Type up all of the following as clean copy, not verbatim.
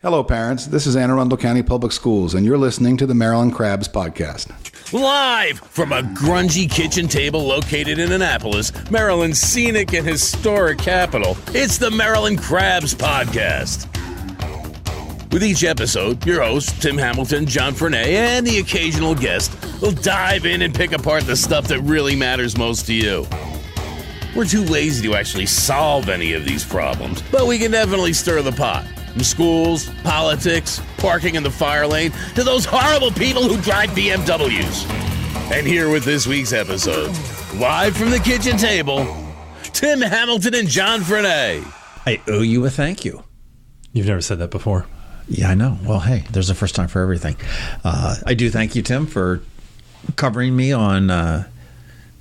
Hello, parents. This is Anne Arundel County Public Schools, and you're listening to the Maryland Crabs Podcast. Live from a grungy kitchen table located in Annapolis, Maryland's scenic and historic capital, it's the Maryland Crabs Podcast. With each episode, your hosts, Tim Hamilton, John Frenay, and the occasional guest will dive in and pick apart the stuff that really matters most to you. We're too lazy to actually solve any of these problems, but we can definitely stir the pot. From schools, politics, parking in the fire lane, to those horrible people who drive BMWs. And here with this week's episode, live from the kitchen table, Tim Hamilton and John Frenay. I owe you a thank you. You've never said that before. Yeah, I know. Well, hey, there's a first time for everything. I do thank you, Tim, for covering me on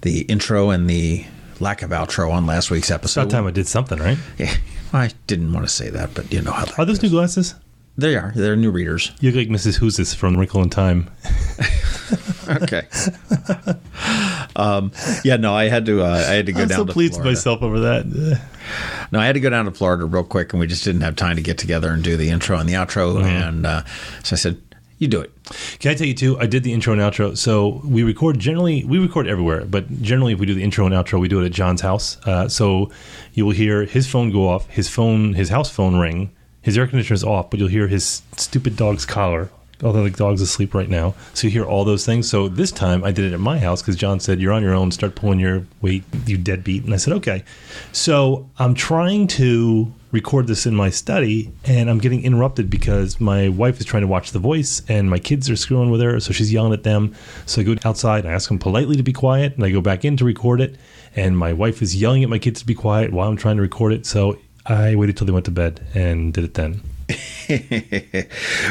the intro and the lack of outro on last week's episode. About time I did something, right? Yeah, I didn't want to say that, but you know how that Are those goes. new glasses? They are. They're new readers. You look like Mrs. Who's from Wrinkle in Time. Okay. Yeah, no, I had to go I'm down so to pleased with Florida. myself over that. No, I had to go down to Florida real quick, and we just didn't have time to get together and do the intro and the outro. And so I said, you do it. Can I tell you, too, I did the intro and outro. So we record everywhere, but generally if we do the intro and outro, we do it at John's house. So you will hear his phone go off, his house phone ring, his air conditioner's off, but you'll hear his stupid dog's collar. Although the dog's asleep right now. So you hear all those things. So this time I did it at my house because John said, you're on your own, start pulling your weight, you deadbeat. And I said, okay. So I'm trying to record this in my study, and I'm getting interrupted because my wife is trying to watch The Voice, and my kids are screwing with her, so she's yelling at them. So I go outside, and I ask them politely to be quiet, and I go back in to record it, and my wife is yelling at my kids to be quiet while I'm trying to record it. So I waited till they went to bed and did it then.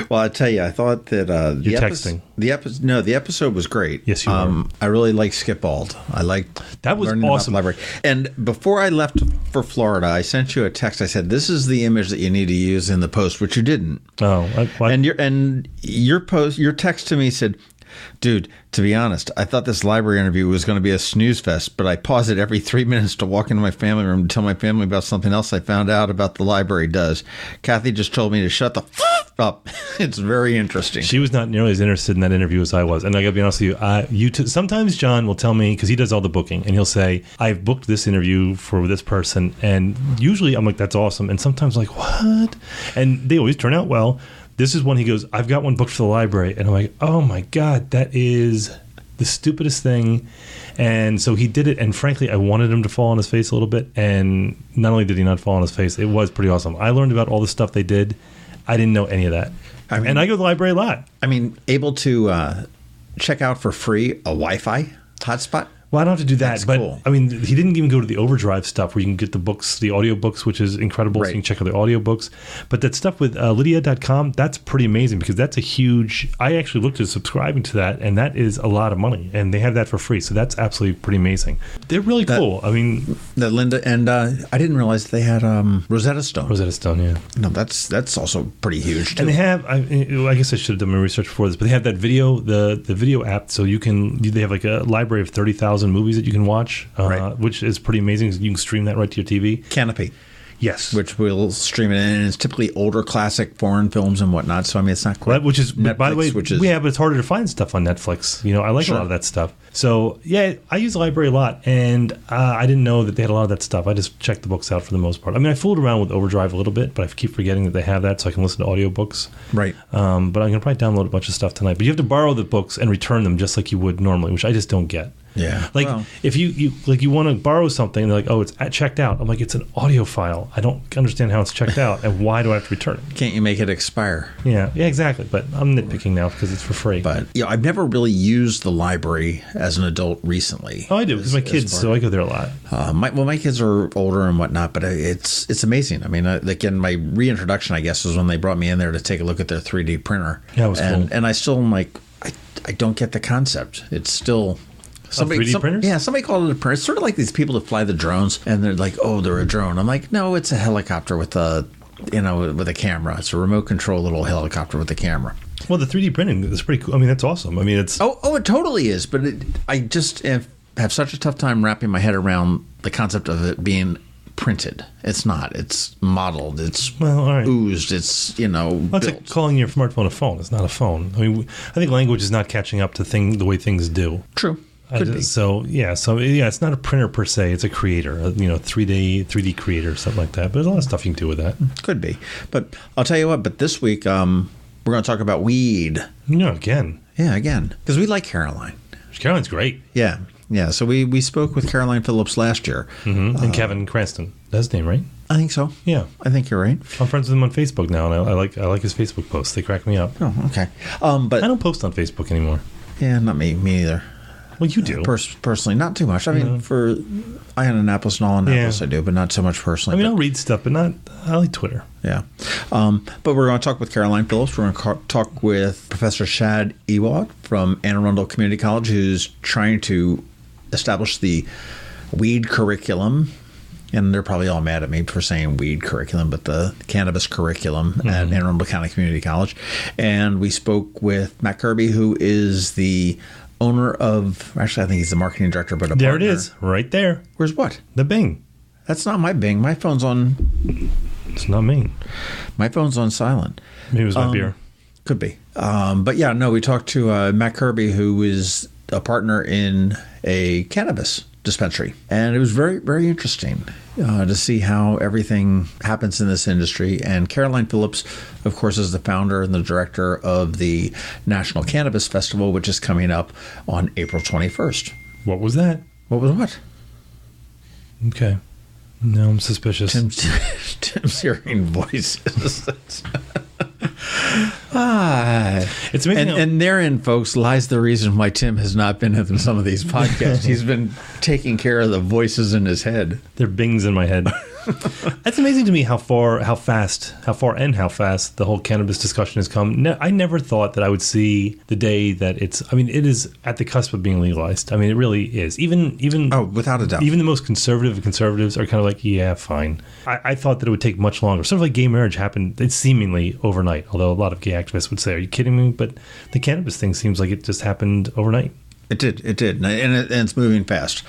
Well, I tell you, I thought that You're texting. The episode was great. Yes, you are. I really liked Skip Bald. I liked That was learning about awesome. the library. And before I left for Florida, I sent you a text. I said, "This is the image that you need to use in the post," which you didn't. Oh, Your text to me said, "Dude, to be honest, I thought this library interview was going to be a snooze fest, but I pause it every 3 minutes to walk into my family room to tell my family about something else I found out about the library does. Kathy just told me to shut the f up. It's very interesting." She was not nearly as interested in that interview as I was. And I got to be honest with you, sometimes John will tell me, because he does all the booking, and he'll say, I've booked this interview for this person. And usually I'm like, that's awesome. And sometimes I'm like, what? And they always turn out well. This is one he goes, I've got one booked for the library. And I'm like, oh my God, that is the stupidest thing. And so he did it. And frankly, I wanted him to fall on his face a little bit. And not only did he not fall on his face, it was pretty awesome. I learned about all the stuff they did. I didn't know any of that. And I go to the library a lot. I mean, able to check out for free a Wi-Fi hotspot. Well, I don't have to do that, That's but cool. I mean, he didn't even go to the Overdrive stuff where you can get the books, the audio books, which is incredible. Right. So you can check out the audio books. But that stuff with Lydia.com, that's pretty amazing because that's a huge, I actually looked at subscribing to that, and that is a lot of money, and they have that for free. So that's absolutely pretty amazing. They're really cool. I mean, That Linda, and I didn't realize they had Rosetta Stone. Rosetta Stone, yeah. No, that's also pretty huge too. And they have, I guess I should have done my research before this, but they have that video, the video app, so they have like a library of 30,000 movies that you can watch. Right. Which is pretty amazing. You can stream that right to your TV. Canopy. Yes. Which will stream it in, and it's typically older classic foreign films and whatnot. So I mean, it's not quite Which is, Netflix, by the way, which is, but it's harder to find stuff on Netflix. You know, I like a lot of that stuff. So yeah, I use the library a lot, and I didn't know that they had a lot of that stuff. I just checked the books out for the most part. I mean, I fooled around with Overdrive a little bit, but I keep forgetting that they have that, so I can listen to audiobooks. Right. But I'm gonna probably download a bunch of stuff tonight. But you have to borrow the books and return them just like you would normally, which I just don't get. Yeah. Like Well, if you want to borrow something, and they're like, oh, it's checked out. I'm like, it's an audio file. I don't understand how it's checked out, and why do I have to return it? can't you make it expire? Yeah, exactly. But I'm nitpicking now because it's for free. But I've never really used the library as an adult recently. Oh, I do because my kids, so I go there a lot. My kids are older and whatnot, but it's amazing. I mean, again, my reintroduction, I guess, was when they brought me in there to take a look at their 3D printer. Yeah, it was cool. And I still am like, I don't get the concept. It's still. Somebody, 3D printers? Yeah, somebody called it a printer. It's sort of like these people that fly the drones, and they're like, "Oh, they're a drone." I'm like, "No, it's a helicopter with a camera. It's a remote control little helicopter with a camera." Well, the 3D printing is pretty cool. I mean, that's awesome. I mean, it's it totally is. But I just have such a tough time wrapping my head around the concept of it being printed. It's not. It's modeled. It's all right. oozed. It's, That's like calling your smartphone a phone. It's not a phone. I mean, I think language is not catching up to the way things do. True. Could be. So it's not a printer per se. It's a creator, 3D creator, something like that. But there's a lot of stuff you can do with that. Could be. But I'll tell you what, but this week we're going to talk about weed. Again. Yeah, again. Because we like Caroline. Caroline's great. Yeah. Yeah, so we spoke with Caroline Phillips last year. Mm-hmm. And Kevin Cranston. That's his name, right? I think so. Yeah. I think you're right. I'm friends with him on Facebook now, and I like his Facebook posts. They crack me up. Oh, okay. But I don't post on Facebook anymore. Yeah, not me. Me either. Well, you do. Personally, not too much. I mean, for Annapolis and all Annapolis, I do, but not so much personally. I mean, I'll read stuff, but I like Twitter. Yeah. But we're going to talk with Caroline Phillips. We're going to talk with Professor Shad Ewart from Anne Arundel Community College, who's trying to establish the weed curriculum. And they're probably all mad at me for saying weed curriculum, but the cannabis curriculum at Anne Arundel County Community College. And we spoke with Matt Kirby, who is the owner of, actually, I think he's the marketing director, but there it is, right there. Where's what? The Bing. That's not my Bing. My phone's on. It's not me. My phone's on silent. Maybe it was my beer. Could be. But yeah, no, we talked to Matt Kirby, who is a partner in a cannabis dispensary. And it was very, very interesting to see how everything happens in this industry. And Caroline Phillips, of course, is the founder and the director of the National Cannabis Festival, which is coming up on April 21st. What was that? What was what? Okay. No, I'm suspicious. Tim's hearing voices. It's amazing. And therein, folks, lies the reason why Tim has not been in some of these podcasts. He's been taking care of the voices in his head. They're bings in my head. That's amazing to me how fast the whole cannabis discussion has come. I never thought that I would see the day that it is at the cusp of being legalized. I mean, it really is. Even without a doubt. Even the most conservative of conservatives are kind of like, yeah, fine. I thought that it would take much longer. Sort of like gay marriage happened, it's seemingly overnight, although a lot of gay activists would say, are you kidding me? But the cannabis thing seems like it just happened overnight. It did. And it's moving fast.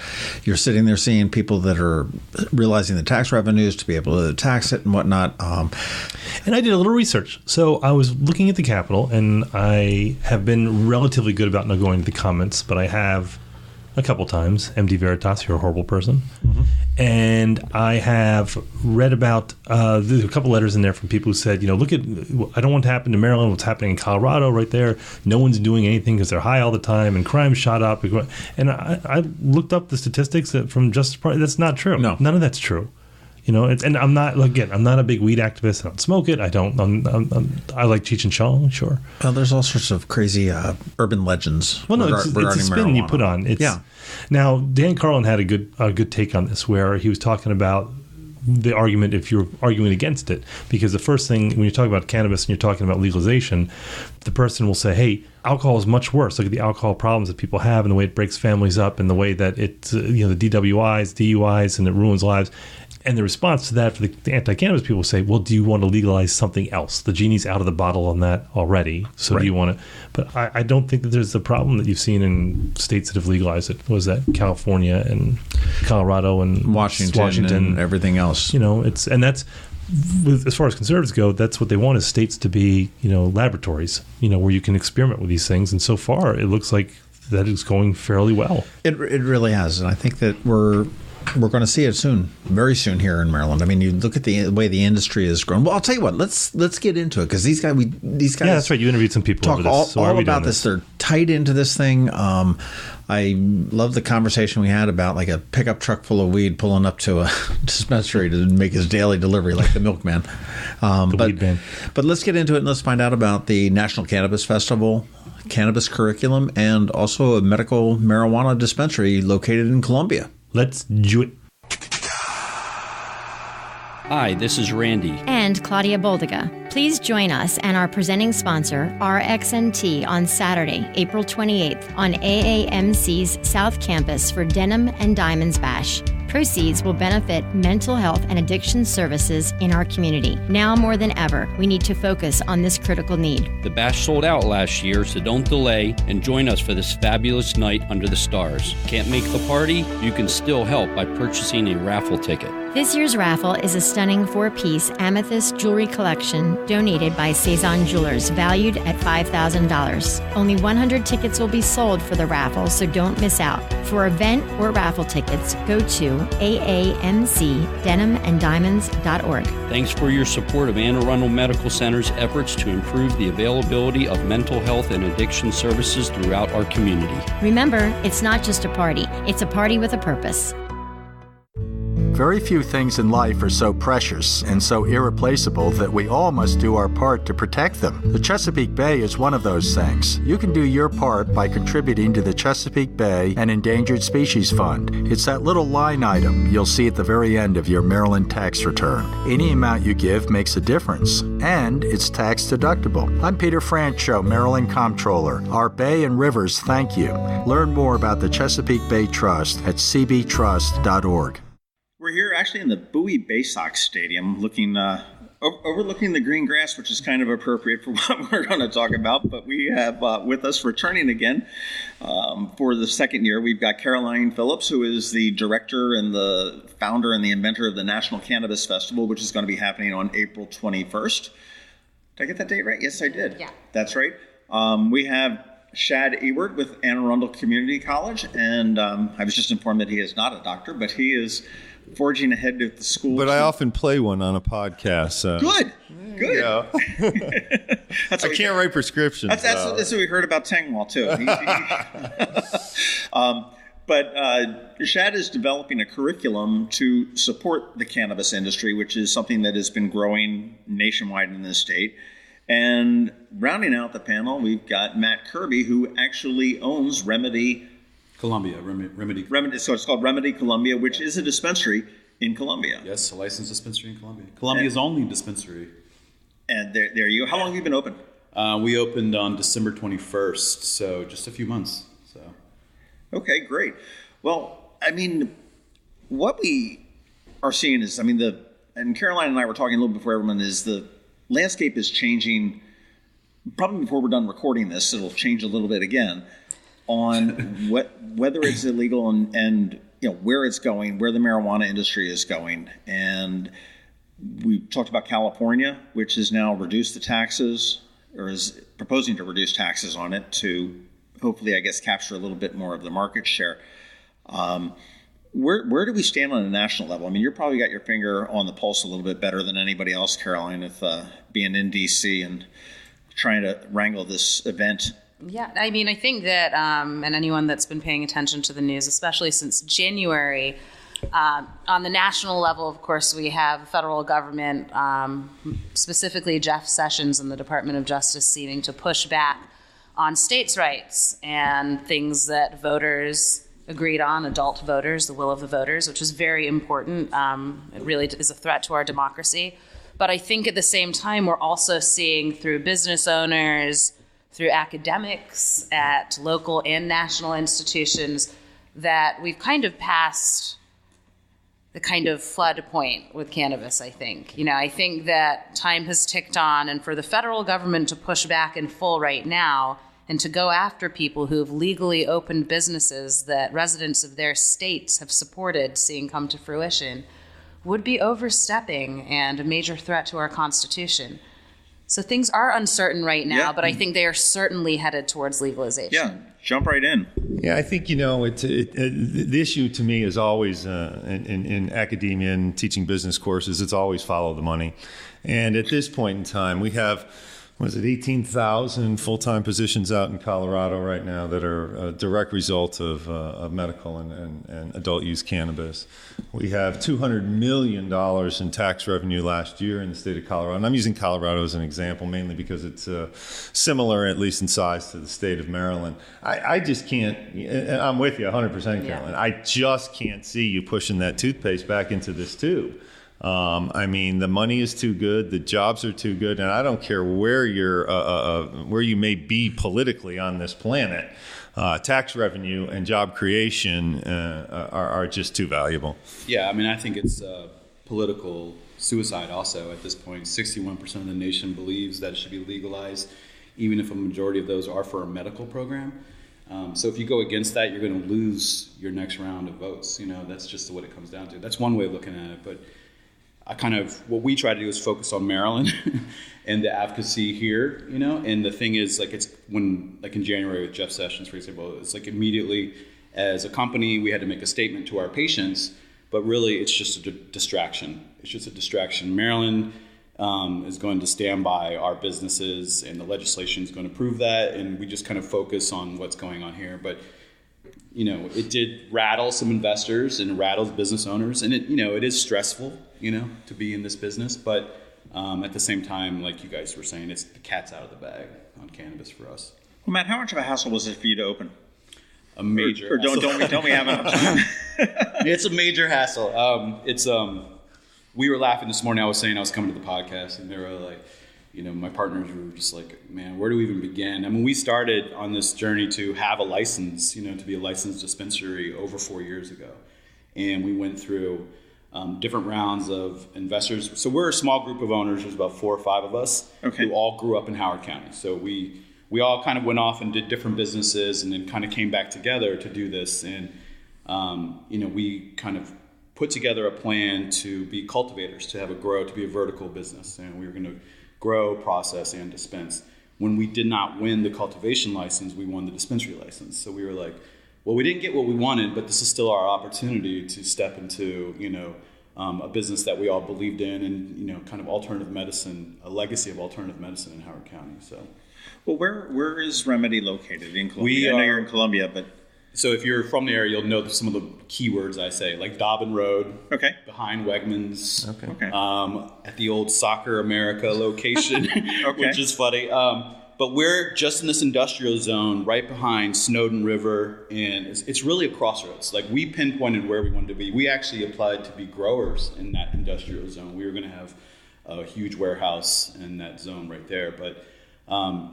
You're sitting there seeing people that are realizing the tax revenues to be able to tax it and whatnot. And I did a little research. So I was looking at the Capitol, and I have been relatively good about not going to the comments, but I have a couple times. MD Veritas, you're a horrible person. Mm-hmm. And I have read about there's a couple letters in there from people who said, look at, I don't want to happen to Maryland, what's happening in Colorado right there. No one's doing anything because they're high all the time and crime shot up. And I looked up the statistics from Justice Party. That's not true. No. None of that's true. And I'm not a big weed activist. I don't smoke it. I I like Cheech and Chong, sure. Well, there's all sorts of crazy urban legends. Well, no, it's a spin marijuana. You put on. Yeah. Now, Dan Carlin had a good take on this, where he was talking about the argument if you're arguing against it, because the first thing when you talk about cannabis and you're talking about legalization, the person will say, hey, alcohol is much worse. Look at the alcohol problems that people have and the way it breaks families up and the way that it the DWIs, DUIs, and it ruins lives. And the response to that for the anti-cannabis people say, well, do you want to legalize something else? The genie's out of the bottle on that already. So do you want to? But I don't think that there's the problem that you've seen in states that have legalized it. Was that California and Colorado and Washington and everything else? That's as far as conservatives go, that's what they want, is states to be, laboratories, where you can experiment with these things. And so far, it looks like that is going fairly well. It really has. And I think that we're going to see it soon, very soon here in Maryland. I mean, you look at the way the industry has grown. Well, I'll tell you what. Let's get into it, because these guys. Yeah, that's right. You interviewed some people. Talk over this. all about this. They're tied into this thing. I love the conversation we had about like a pickup truck full of weed pulling up to a dispensary to make his daily delivery, like the milkman. Weed man. But let's get into it and let's find out about the National Cannabis Festival, cannabis curriculum, and also a medical marijuana dispensary located in Columbia. Let's do it. Hi, this is Randy. And Claudia Boldiga. Please join us and our presenting sponsor, RXNT, on Saturday, April 28th on AAMC's South Campus for Denim and Diamonds Bash. Proceeds will benefit mental health and addiction services in our community. Now more than ever, we need to focus on this critical need. The bash sold out last year, so don't delay and join us for this fabulous night under the stars. Can't make the party? You can still help by purchasing a raffle ticket. This year's raffle is a stunning 4-piece amethyst jewelry collection donated by Cezanne Jewelers, valued at $5,000. Only 100 tickets will be sold for the raffle, so don't miss out. For event or raffle tickets, go to AAMCdenimanddiamonds.org. Thanks for your support of Anne Arundel Medical Center's efforts to improve the availability of mental health and addiction services throughout our community. Remember, it's not just a party, it's a party with a purpose. Very few things in life are so precious and so irreplaceable that we all must do our part to protect them. The Chesapeake Bay is one of those things. You can do your part by contributing to the Chesapeake Bay and Endangered Species Fund. It's that little line item you'll see at the very end of your Maryland tax return. Any amount you give makes a difference, and it's tax deductible. I'm Peter Francho, Maryland Comptroller. Our bay and rivers thank you. Learn more about the Chesapeake Bay Trust at cbtrust.org. We're here actually in the Bowie Baysox Stadium looking overlooking the green grass, which is kind of appropriate for what we're going to talk about. But we have with us returning again for the second year, we've got Caroline Phillips, who is the director and the founder and the inventor of the National Cannabis Festival, which is going to be happening on April 21st. Did I get that date right? Yes, I did. Yeah. That's right. We have Shad Ewart with Anne Arundel Community College, and I was just informed that he is not a doctor, but he is forging ahead with the school. But I often play one on a podcast. So. Good. Yeah. I can't write prescriptions. That's what we heard about Tangwall, too. But Shad is developing a curriculum to support the cannabis industry, which is something that has been growing nationwide in this state. And rounding out the panel, we've got Matt Kirby, who actually owns REMEDY Columbia, REMEDY. So it's called REMEDY Columbia, which is a dispensary in Columbia. Yes, a licensed dispensary in Columbia. Columbia's only dispensary. And there you go. How long have you been open? We opened on December 21st, so just a few months. So. Okay, great. Well, I mean, what we are seeing is, and Caroline and I were talking a little before everyone, is the landscape is changing. Probably before we're done recording this, it'll change a little bit again on whether it's illegal and where it's going, where the marijuana industry is going. And we talked about California, which has now reduced the taxes, or is proposing to reduce taxes on it to hopefully, I guess, capture a little bit more of the market share. Where do we stand on a national level? I mean, you've probably got your finger on the pulse a little bit better than anybody else, Caroline, with being in D.C. and trying to wrangle this event. Yeah, I mean, I think that, and anyone that's been paying attention to the news, especially since January, on the national level, of course, we have the federal government, specifically Jeff Sessions and the Department of Justice, seeming to push back on states' rights and things that voters agreed on, adult voters, the will of the voters, which is very important. It really is a threat to our democracy. But I think at the same time, we're also seeing through business owners, through academics at local and national institutions, that we've kind of passed the kind of flood point with cannabis, I think. I think that time has ticked on, and for the federal government to push back in full right now and to go after people who have legally opened businesses that residents of their states have supported seeing come to fruition would be overstepping and a major threat to our Constitution. So things are uncertain right now, but I think they are certainly headed towards legalization. Yeah, jump right in. Yeah, I think, the issue to me is always in academia and teaching business courses, it's always follow the money. And at this point in time, we have, 18,000 full-time positions out in Colorado right now that are a direct result of medical and adult use cannabis. We have $200 million in tax revenue last year in the state of Colorado. And I'm using Colorado as an example mainly because it's similar, at least in size, to the state of Maryland. I just can't, I'm with you 100%, Caroline. Yeah. I just can't see you pushing that toothpaste back into this tube. The money is too good, the jobs are too good, and I don't care where where you may be politically on this planet. Tax revenue and job creation are just too valuable. Yeah, I think it's political suicide also at this point. 61% of the nation believes that it should be legalized, even if a majority of those are for a medical program. So if you go against that, you're going to lose your next round of votes. That's just what it comes down to. That's one way of looking at it. But what we try to do is focus on Maryland and the advocacy here, and the thing is, it's when, in January with Jeff Sessions, for example, it's immediately as a company, we had to make a statement to our patients, but really it's just a distraction. It's just a distraction. Maryland is going to stand by our businesses, and the legislation is going to prove that, and we just kind of focus on what's going on here. But it did rattle some investors and rattles business owners, and it is stressful, to be in this business. But at the same time, like you guys were saying, it's the cat's out of the bag on cannabis for us. Well, Matt, how much of a hassle was it for you to open? A major or don't we have enough time? It's a major hassle. We were laughing this morning. I was saying I was coming to the podcast, and they were like, my partners were just like, man, where do we even begin? I mean, we started on this journey to have a license, to be a licensed dispensary over 4 years ago. And we went through different rounds of investors. So we're a small group of owners. There's about 4 or 5 of us who all grew up in Howard County. So we all kind of went off and did different businesses, and then kind of came back together to do this. And, we kind of put together a plan to be cultivators, to be a vertical business. And we were going to grow, process, and dispense. When we did not win the cultivation license, we won the dispensary license. So we were like, well, we didn't get what we wanted, but this is still our opportunity to step into, a business that we all believed in, and, kind of alternative medicine, a legacy of alternative medicine in Howard County. So, well, where is Remedy located in Columbia? I know you're in Columbia, but... So if you're from the area, you'll know some of the keywords I say, like Dobbin Road, behind Wegmans, at the old Soccer America location, which is funny. But we're just in this industrial zone right behind Snowden River, and it's really a crossroads. Like, we pinpointed where we wanted to be. We actually applied to be growers in that industrial zone. We were going to have a huge warehouse in that zone right there, but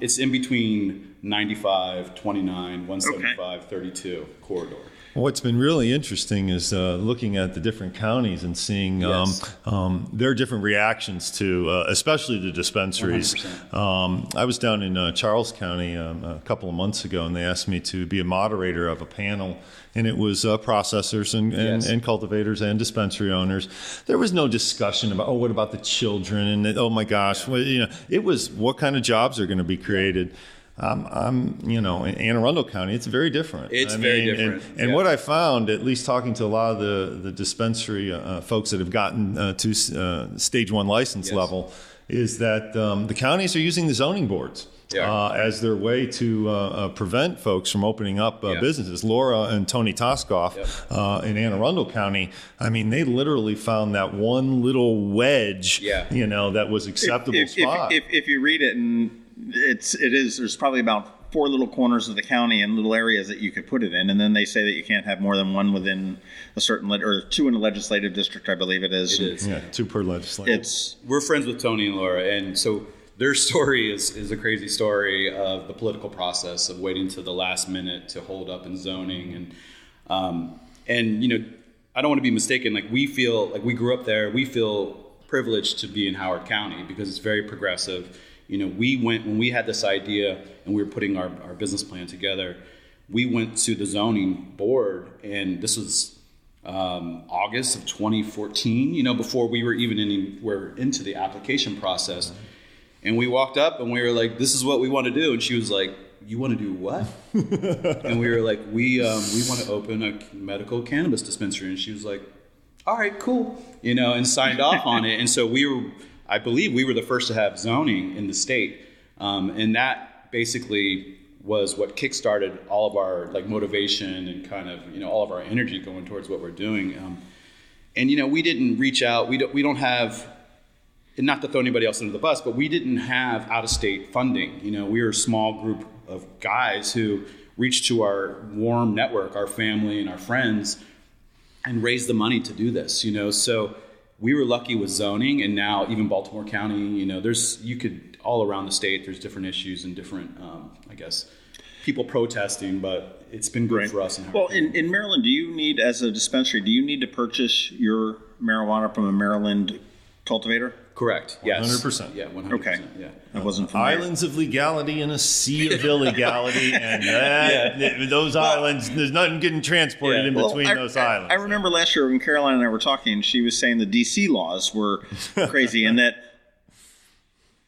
it's in between 95, 29, 175, 32 corridor. What's been really interesting is looking at the different counties and seeing their different reactions to, especially the dispensaries. I was down in Charles County a couple of months ago, and they asked me to be a moderator of a panel, and it was processors and cultivators and dispensary owners. There was no discussion about, what about the children? And, oh my gosh, it was what kind of jobs are going to be created. In Anne Arundel County, it's very different. It's very different. And what I found, at least talking to a lot of the dispensary folks that have gotten to stage 1 license level, is that the counties are using the zoning boards as their way to prevent folks from opening up businesses. Laura and Tony Toskoff in Anne Arundel County, I mean, they literally found that one little wedge, that was acceptable spot. If you read it, and there's probably about 4 little corners of the county and little areas that you could put it in, and then they say that you can't have more than 1 within a certain or 2 in a legislative district, I believe it is. It is. 2 per legislative. We're friends with Tony and Laura, and so their story is a crazy story of the political process of waiting to the last minute to hold up in zoning, and I don't want to be mistaken. Like, we feel like we grew up there. We feel privileged to be in Howard County because it's very progressive. When we had this idea and we were putting our business plan together, we went to the zoning board, and this was August of 2014, before we were even into the application process. And we walked up and we were like, this is what we want to do. And she was like, you want to do what? And we were like, we want to open a medical cannabis dispensary. And she was like, all right, cool, and signed off on it. And so I believe we were the first to have zoning in the state, and that basically was what kickstarted all of our motivation and kind of all of our energy going towards what we're doing. And we didn't reach out. We don't have, and not to throw anybody else under the bus, but we didn't have out-of-state funding. We were a small group of guys who reached to our warm network, our family and our friends, and raised the money to do this. So we were lucky with zoning, and now even Baltimore County, you could all around the state, there's different issues and different, people protesting, but it's been good for us. In Maryland, do you need, as a dispensary, to purchase your marijuana from a Maryland cultivator? Correct. Yes. 100%. Yeah. 100%. Okay. Yeah. That wasn't familiar. Islands of legality and a sea of illegality, and those islands, there's nothing getting transported in between those islands. I remember last year when Caroline and I were talking, she was saying the D.C. laws were crazy, and that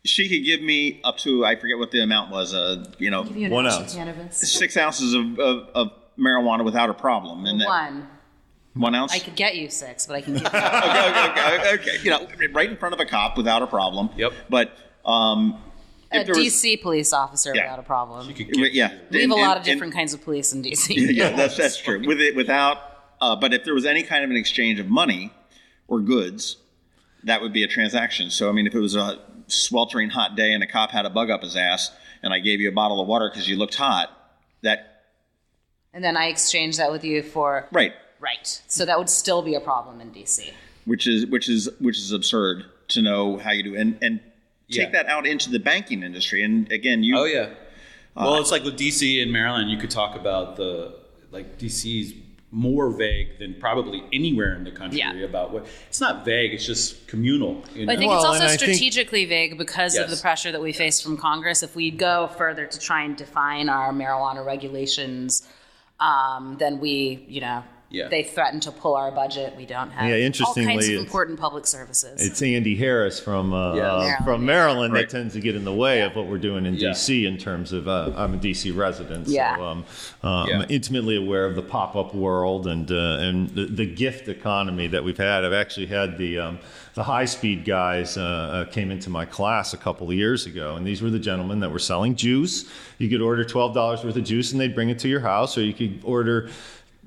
she could give me up to, I forget what the amount was, Give you an 1 ounce ounce. of cannabis. 6 ounces of marijuana without a problem. And One. 1 ounce? I could get you 6, but I can give you okay. Right in front of a cop without a problem. Yep. But a if there was, DC police officer Yeah. without a problem. You could get, yeah, We have a lot of different kinds of police in DC. Yeah, that's true. But if there was any kind of an exchange of money or goods, that would be a transaction. So I mean, if it was a sweltering hot day and a cop had a bug up his ass, and I gave you a bottle of water because you looked hot, that And then I exchange that with you for right. Right. So that would still be a problem in DC. Which is absurd to know how you do and take that out into the banking industry. And again, you. Oh yeah. Well, it's like with DC and Maryland. You could talk about DC's more vague than probably anywhere in the country about what. It's not vague. It's just communal. You know? I think it's also strategically vague because of the pressure that we face from Congress. If we go further to try and define our marijuana regulations, then they threaten to pull our budget. We don't have all kinds of important public services. It's Andy Harris from Maryland that tends to get in the way of what we're doing in D.C. in terms of I'm a D.C. resident, so I'm intimately aware of the pop-up world and the gift economy that we've had. I've actually had the high-speed guys came into my class a couple of years ago, and these were the gentlemen that were selling juice. You could order $12 worth of juice, and they'd bring it to your house, or you could order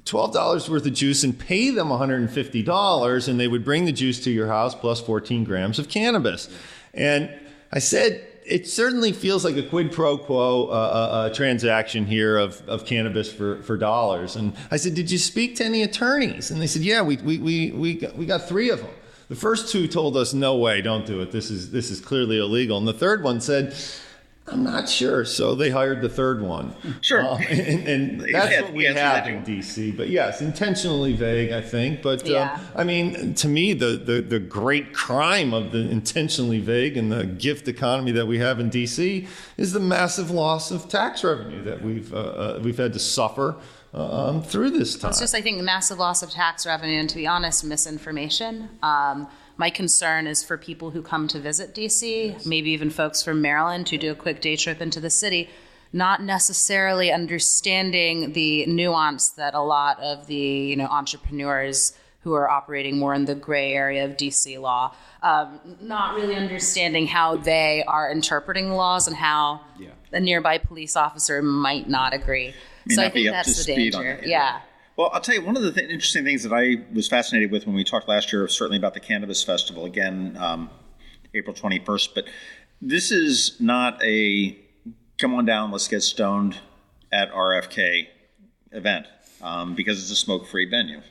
$12 worth of juice and pay them $150, and they would bring the juice to your house plus 14 grams of cannabis. And I said, it certainly feels like a quid pro quo transaction here of cannabis for dollars. And I said, did you speak to any attorneys? And they said, yeah, we got 3 of them. The first 2 told us, no way, don't do it. This is clearly illegal. And the third one said, I'm not sure. So they hired the third one. Sure. And that's what we have in D.C. But yes, intentionally vague, I think. But I mean, to me, the great crime of the intentionally vague and the gift economy that we have in D.C. is the massive loss of tax revenue that we've had to suffer through this time. It's just, I think, the massive loss of tax revenue and, to be honest, misinformation. My concern is for people who come to visit DC, maybe even folks from Maryland who do a quick day trip into the city, not necessarily understanding the nuance that a lot of the entrepreneurs who are operating more in the gray area of DC law, not really understanding how they are interpreting the laws and how a nearby police officer might not agree. So I think that's the danger. Yeah. Well, I'll tell you, one of the interesting things that I was fascinated with when we talked last year, certainly about the Cannabis Festival, again, April 21st, but this is not a come on down, let's get stoned at RFK event because it's a smoke-free venue,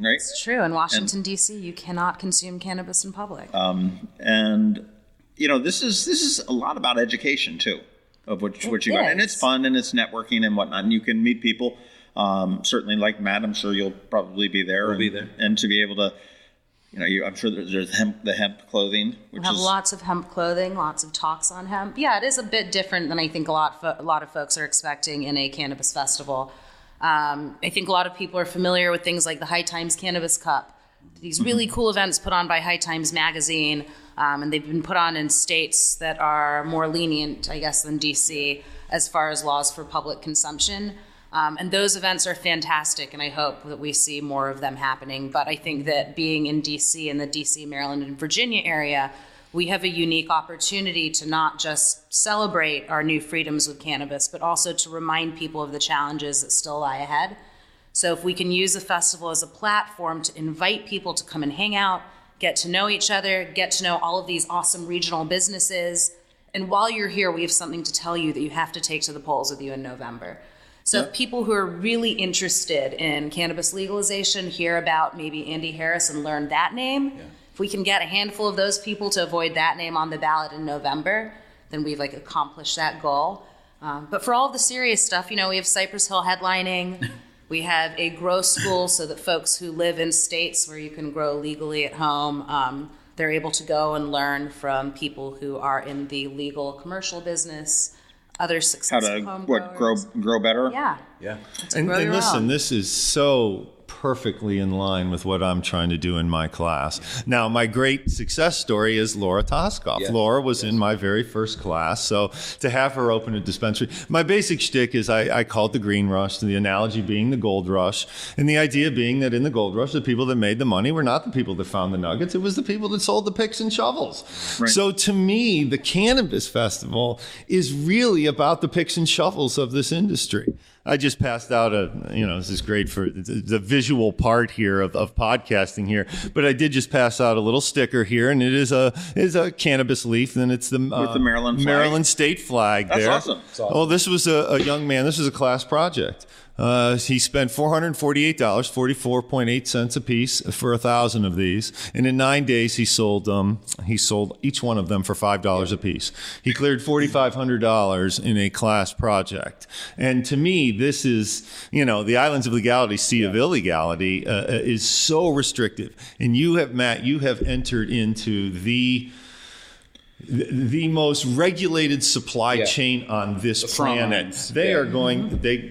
right? It's true. In Washington, D.C., you cannot consume cannabis in public. And, this is a lot about education, too, of what you got. And it's fun and it's networking and whatnot, and you can meet people. Certainly, like Matt, I'm sure you'll probably be there. We'll be there. And to be able to, I'm sure there's the hemp clothing. We have lots of hemp clothing, lots of talks on hemp. Yeah, it is a bit different than I think a lot of folks are expecting in a cannabis festival. I think a lot of people are familiar with things like the High Times Cannabis Cup, these really cool events put on by High Times Magazine, and they've been put on in states that are more lenient, I guess, than DC as far as laws for public consumption. And those events are fantastic, and I hope that we see more of them happening. But I think that being in D.C. and the D.C., Maryland, and Virginia area, we have a unique opportunity to not just celebrate our new freedoms with cannabis, but also to remind people of the challenges that still lie ahead. So if we can use the festival as a platform to invite people to come and hang out, get to know each other, get to know all of these awesome regional businesses, and while you're here, we have something to tell you that you have to take to the polls with you in November. So if people who are really interested in cannabis legalization hear about maybe Andy Harris and learn that name, if we can get a handful of those people to avoid that name on the ballot in November, then we've accomplished that goal. But for all of the serious stuff, we have Cypress Hill headlining. We have a grow school so that folks who live in states where you can grow legally at home they're able to go and learn from people who are in the legal commercial business, other successful home growers. grow better. Yeah. And listen, this is so perfectly in line with what I'm trying to do in my class. Now, my great success story is Laura Toskoff. Yeah. Laura was in my very first class, so to have her open a dispensary, my basic shtick is I call it the green rush, the analogy being the gold rush, and the idea being that in the gold rush, the people that made the money were not the people that found the nuggets, it was the people that sold the picks and shovels. Right. So to me, the Cannabis Festival is really about the picks and shovels of this industry. I just passed out this is great for the visual part here of podcasting here, but I did just pass out a little sticker here, and it is a cannabis leaf, and it's with the Maryland state flag. That's there. awesome. Oh, this was a young man. This was a class project. He spent $448, 44.8 cents a piece for 1,000 of these, and in 9 days he sold each one of them for $5 a piece. He cleared $4,500 in a class project, and to me, this is the islands of legality, sea of illegality, is so restrictive. And you have, Matt, entered into the most regulated supply chain on this planet. They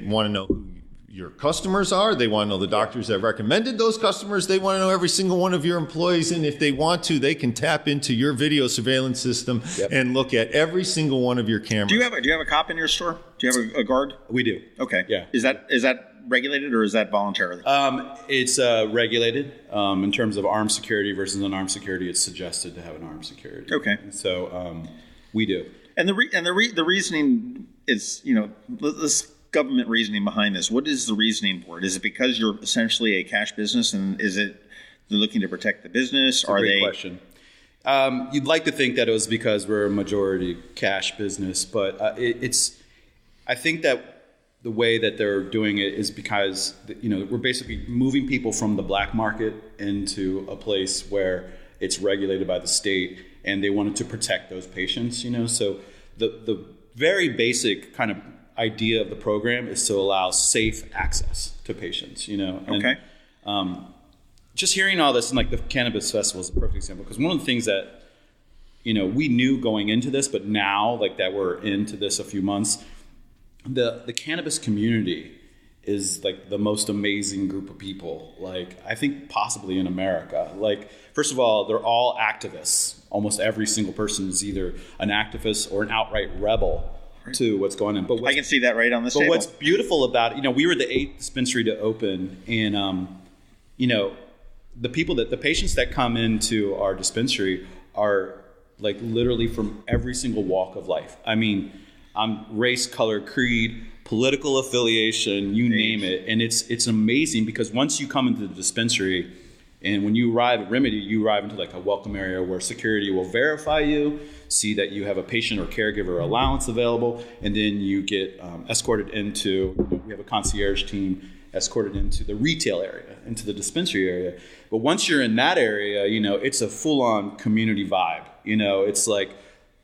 want to know who your customers are. They want to know the doctors that recommended those customers. They want to know every single one of your employees. And if they want to, they can tap into your video surveillance system and look at every single one of your cameras. Do you have a cop in your store? Do you have a guard? We do. Okay. Yeah. Is that regulated or is that voluntarily? It's regulated in terms of armed security versus unarmed security. It's suggested to have an armed security. Okay. So we do. And the reasoning is this government reasoning behind this. What is the reasoning for it? Is it because you're essentially a cash business, and is it they're looking to protect the business? That's a great question. You'd like to think that it was because we're a majority cash business, but I think that the way that they're doing it is because we're basically moving people from the black market into a place where it's regulated by the state, and they wanted to protect those patients. So the very basic kind of idea of the program is to allow safe access to patients. And, just hearing all this, and like the Cannabis Festival is a perfect example, because one of the things that we knew going into this, but now like that we're into this a few months, the cannabis community is like the most amazing group of people, like I think possibly in America. Like, first of all, they're all activists. Almost every single person is either an activist or an outright rebel to what's going on. But I can see that right on this table. But what's beautiful about it, we were the 8th dispensary to open, and the patients that come into our dispensary are like literally from every single walk of life. I mean, race, color, creed, political affiliation, you name it. And it's amazing because once you come into the dispensary, and when you arrive at Remedy, you arrive into like a welcome area where security will verify you, see that you have a patient or caregiver allowance available, and then you get escorted into, we have a concierge team escorted into the retail area, into the dispensary area. But once you're in that area, it's a full-on community vibe. It's like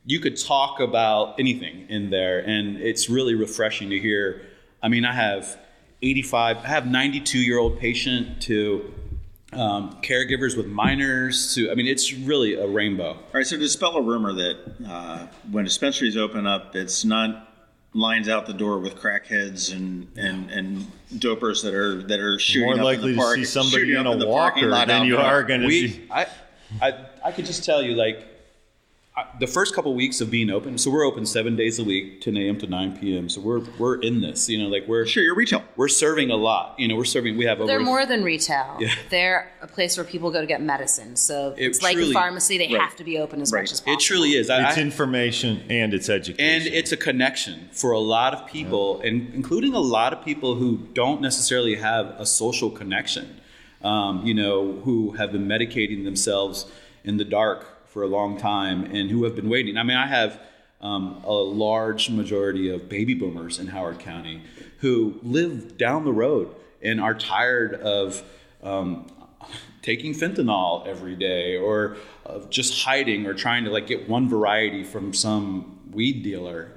you could talk about anything in there, and it's really refreshing to hear. I mean, I have 92-year-old patient to caregivers with minors to, it's really a rainbow. All right, so to dispel a rumor that when dispensaries open up, it's not lines out the door with crackheads and dopers that are shooting more up likely in the park, to see somebody in a walker than you are going to be. I could just tell you, like, the first couple of weeks of being open, so we're open 7 days a week, 10 a.m. to 9 p.m. So we're in this, we're sure you're retail. We're serving a lot, we have over. They're more than retail. Yeah. They're a place where people go to get medicine. So it's like a pharmacy; they have to be open as much as possible. It truly is. It's information and it's education, and it's a connection for a lot of people, and including a lot of people who don't necessarily have a social connection. Who have been medicating themselves in the dark for a long time and who have been waiting. I mean, I have a large majority of baby boomers in Howard County who live down the road and are tired of taking fentanyl every day or of just hiding or trying to get one variety from some weed dealer,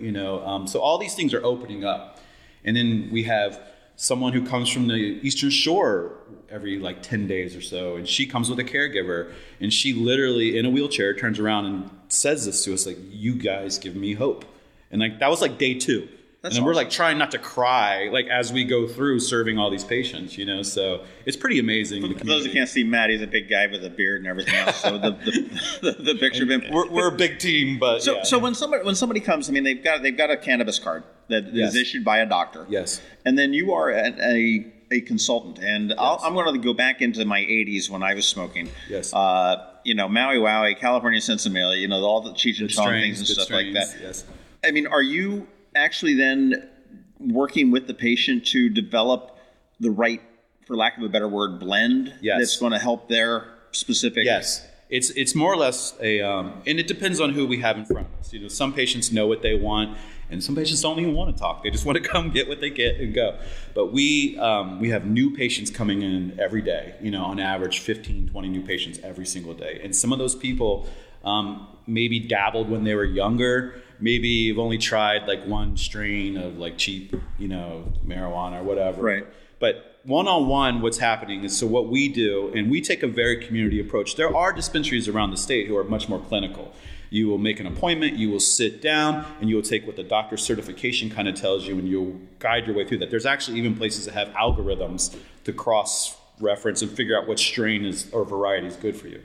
So all these things are opening up. And then we have someone who comes from the Eastern Shore every like 10 days or so, and she comes with a caregiver, and she literally in a wheelchair turns around and says this to us, like, you guys give me hope. And like that was like day 2. And then we're like trying not to cry, like as we go through serving all these patients, you know. So it's pretty amazing. For those who can't see Matt, he's a big guy with a beard and everything else. So the picture of him. We're a big team, but so when somebody comes, I mean, they've got a cannabis card that is issued by a doctor. Yes. And then you are a consultant, and I'm going to go back into my 80s when I was smoking. Yes. You know, Maui Wowie, California Sensimilla, you know, all the Cheech and Chong things and stuff like that. Yes. I mean, are you actually then working with the patient to develop the right, for lack of a better word, blend that's going to help their specific? Yes. It's more or less and it depends on who we have in front of us. You know, some patients know what they want, and some patients don't even want to talk. They just want to come get what they get and go. But we have new patients coming in every day, you know, on average 15, 20 new patients every single day. And some of those people maybe dabbled when they were younger. Maybe you've only tried like one strain of like cheap, you know, marijuana or whatever. Right. But one-on-one, what's happening is, so what we do, and we take a very community approach. There are dispensaries around the state who are much more clinical. You will make an appointment, you will sit down, and you will take what the doctor's certification kind of tells you, and you'll guide your way through that. There's actually even places that have algorithms to cross-reference and figure out what strain is or variety is good for you.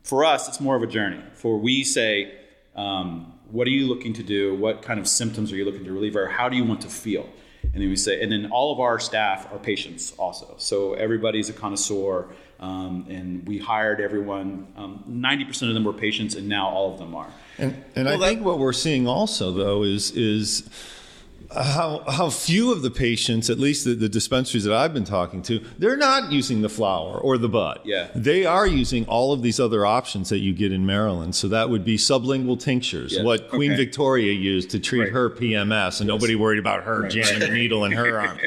For us, it's more of a journey. For we say, what are you looking to do? What kind of symptoms are you looking to relieve? Or how do you want to feel? And then we say, and then all of our staff are patients also. So everybody's a connoisseur, and we hired everyone. 90% of them were patients, and now all of them are. And I think what we're seeing also, though, is how few of the patients, at least the dispensaries that I've been talking to, they're not using the flower or the bud. Yeah. They are using all of these other options that you get in Maryland. So that would be sublingual tinctures, what Queen Victoria used to treat her PMS, and nobody worried about her jamming a needle in her arm.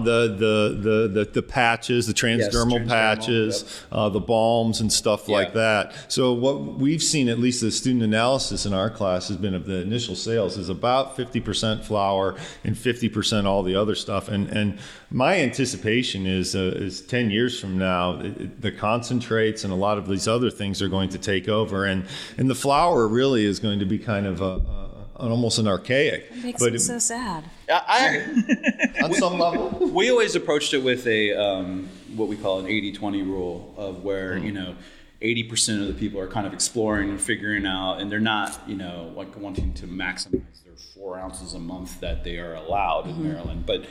The patches, the transdermal patches, the balms and stuff like that. So what we've seen, at least the student analysis in our class has been of the initial sales, is about 50% flower and 50% all the other stuff. And my anticipation is 10 years from now, the concentrates and a lot of these other things are going to take over. And the flower really is going to be kind of almost an archaic. It makes me so sad. On some level. We always approached it with a what we call an 80-20 rule, of where, you know, 80% of the people are kind of exploring and figuring out, and they're not, you know, like wanting to maximize their 4 ounces a month that they are allowed in Maryland. But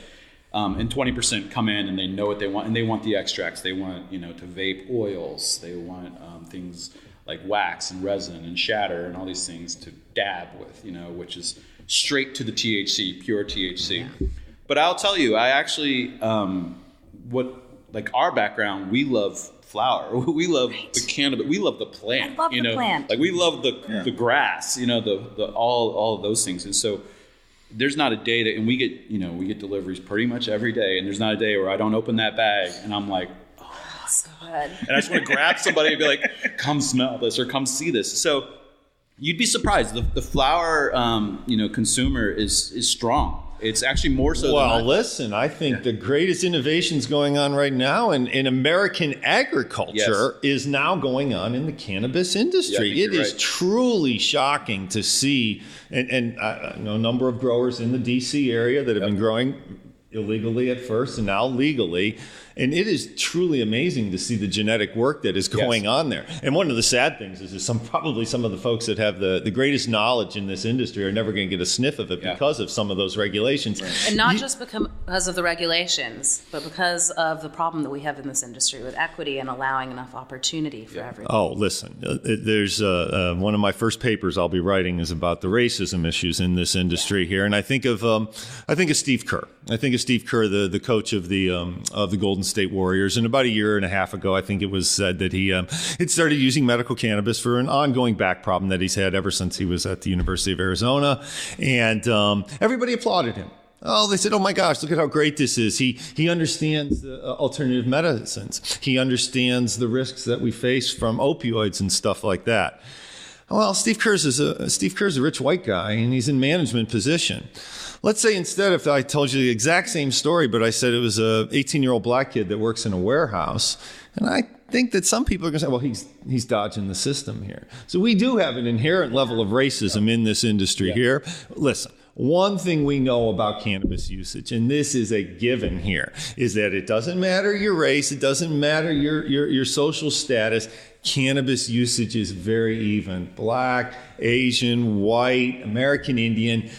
and 20% come in and they know what they want, and they want the extracts. They want, you know, to vape oils. They want things like wax and resin and shatter and all these things to dab with, you know, which is straight to the THC, pure THC. Yeah. But I'll tell you, I actually, our background, we love flower. We love the cannabis. We love the plant. I love the plant. Like we love the grass. You know, the all of those things. And so there's not a day that, and we get deliveries pretty much every day. And there's not a day where I don't open that bag and I'm like, oh, so good. And I just want to grab somebody and be like, come smell this or come see this. So you'd be surprised. The flower, consumer is strong. It's actually more so. Well, listen, I think the greatest innovations going on right now in American agriculture is now going on in the cannabis industry. Yeah, it is truly shocking to see, and I know a number of growers in the D.C. area that have been growing illegally at first and now legally. And it is truly amazing to see the genetic work that is going on there. And one of the sad things is probably some of the folks that have the greatest knowledge in this industry are never going to get a sniff of it because of some of those regulations. Right. And not just because of the regulations, but because of the problem that we have in this industry with equity and allowing enough opportunity for everyone. Oh, listen, there's one of my first papers I'll be writing is about the racism issues in this industry here. And I think of Steve Kerr. I think of Steve Kerr, the coach of the Golden State Warriors. And about a year and a half ago, I think it was said that he had started using medical cannabis for an ongoing back problem that he's had ever since he was at the University of Arizona. And everybody applauded him. Oh, they said, oh my gosh, look at how great this is. He understands the alternative medicines. He understands the risks that we face from opioids and stuff like that. Well, Steve Kerr's a rich white guy, and he's in management position. Let's say instead, if I told you the exact same story, but I said it was a 18-year-old black kid that works in a warehouse, and I think that some people are going to say, well, he's dodging the system here. So we do have an inherent level of racism in this industry here. Listen, one thing we know about cannabis usage, and this is a given here, is that it doesn't matter your race, it doesn't matter your social status. Cannabis usage is very even. Black, Asian, white, American Indian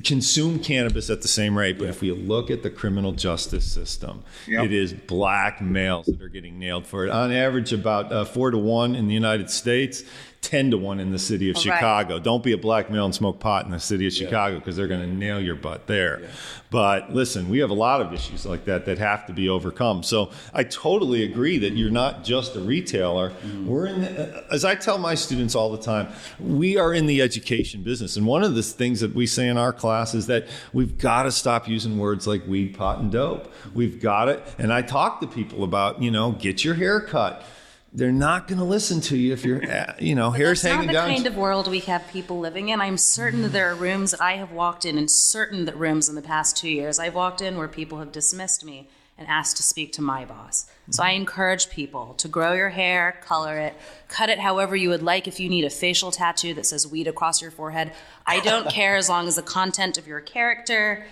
consume cannabis at the same rate. But if we look at the criminal justice system, it is black males that are getting nailed for it. On average, about 4 to 1 in the United States, 10 to 1 in the city of Chicago. Don't be a black male and smoke pot in the city of Chicago, because they're going to nail your butt there. But listen, we have a lot of issues like that have to be overcome. So I totally agree that you're not just a retailer. We're in, as I tell my students all the time, we are in the education business. And one of the things that we say in our class is that we've got to stop using words like weed, pot, and dope. We've got it. And I talk to people about, get your hair cut. They're not going to listen to you if your, hair's hanging down. That's not the kind of world we have people living in. I'm certain that there are rooms that I have walked in, and certain that rooms in the past 2 years I've walked in where people have dismissed me and asked to speak to my boss. So I encourage people to grow your hair, color it, cut it however you would like. If you need a facial tattoo that says weed across your forehead, I don't care, as long as the content of your character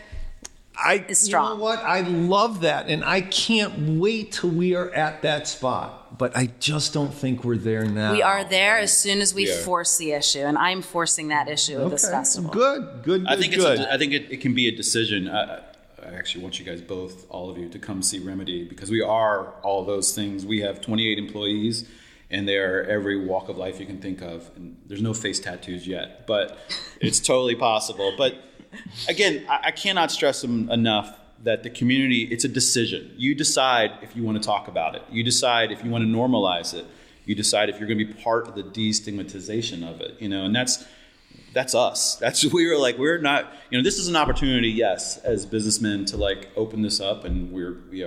is strong. You know what? I love that, and I can't wait till we are at that spot. But I just don't think we're there now. We are there as soon as we force the issue, and I'm forcing that issue with this festival. Good. I think it can be a decision. I actually want you guys all of you, to come see Remedy, because we are all those things. We have 28 employees, and they are every walk of life you can think of. And there's no face tattoos yet, but it's totally possible. But again, I cannot stress enough that the community, it's a decision. You decide if you want to talk about it. You decide if you want to normalize it. You decide if you're going to be part of the destigmatization of it. And that's us. We're not, this is an opportunity, yes, as businessmen to open this up, and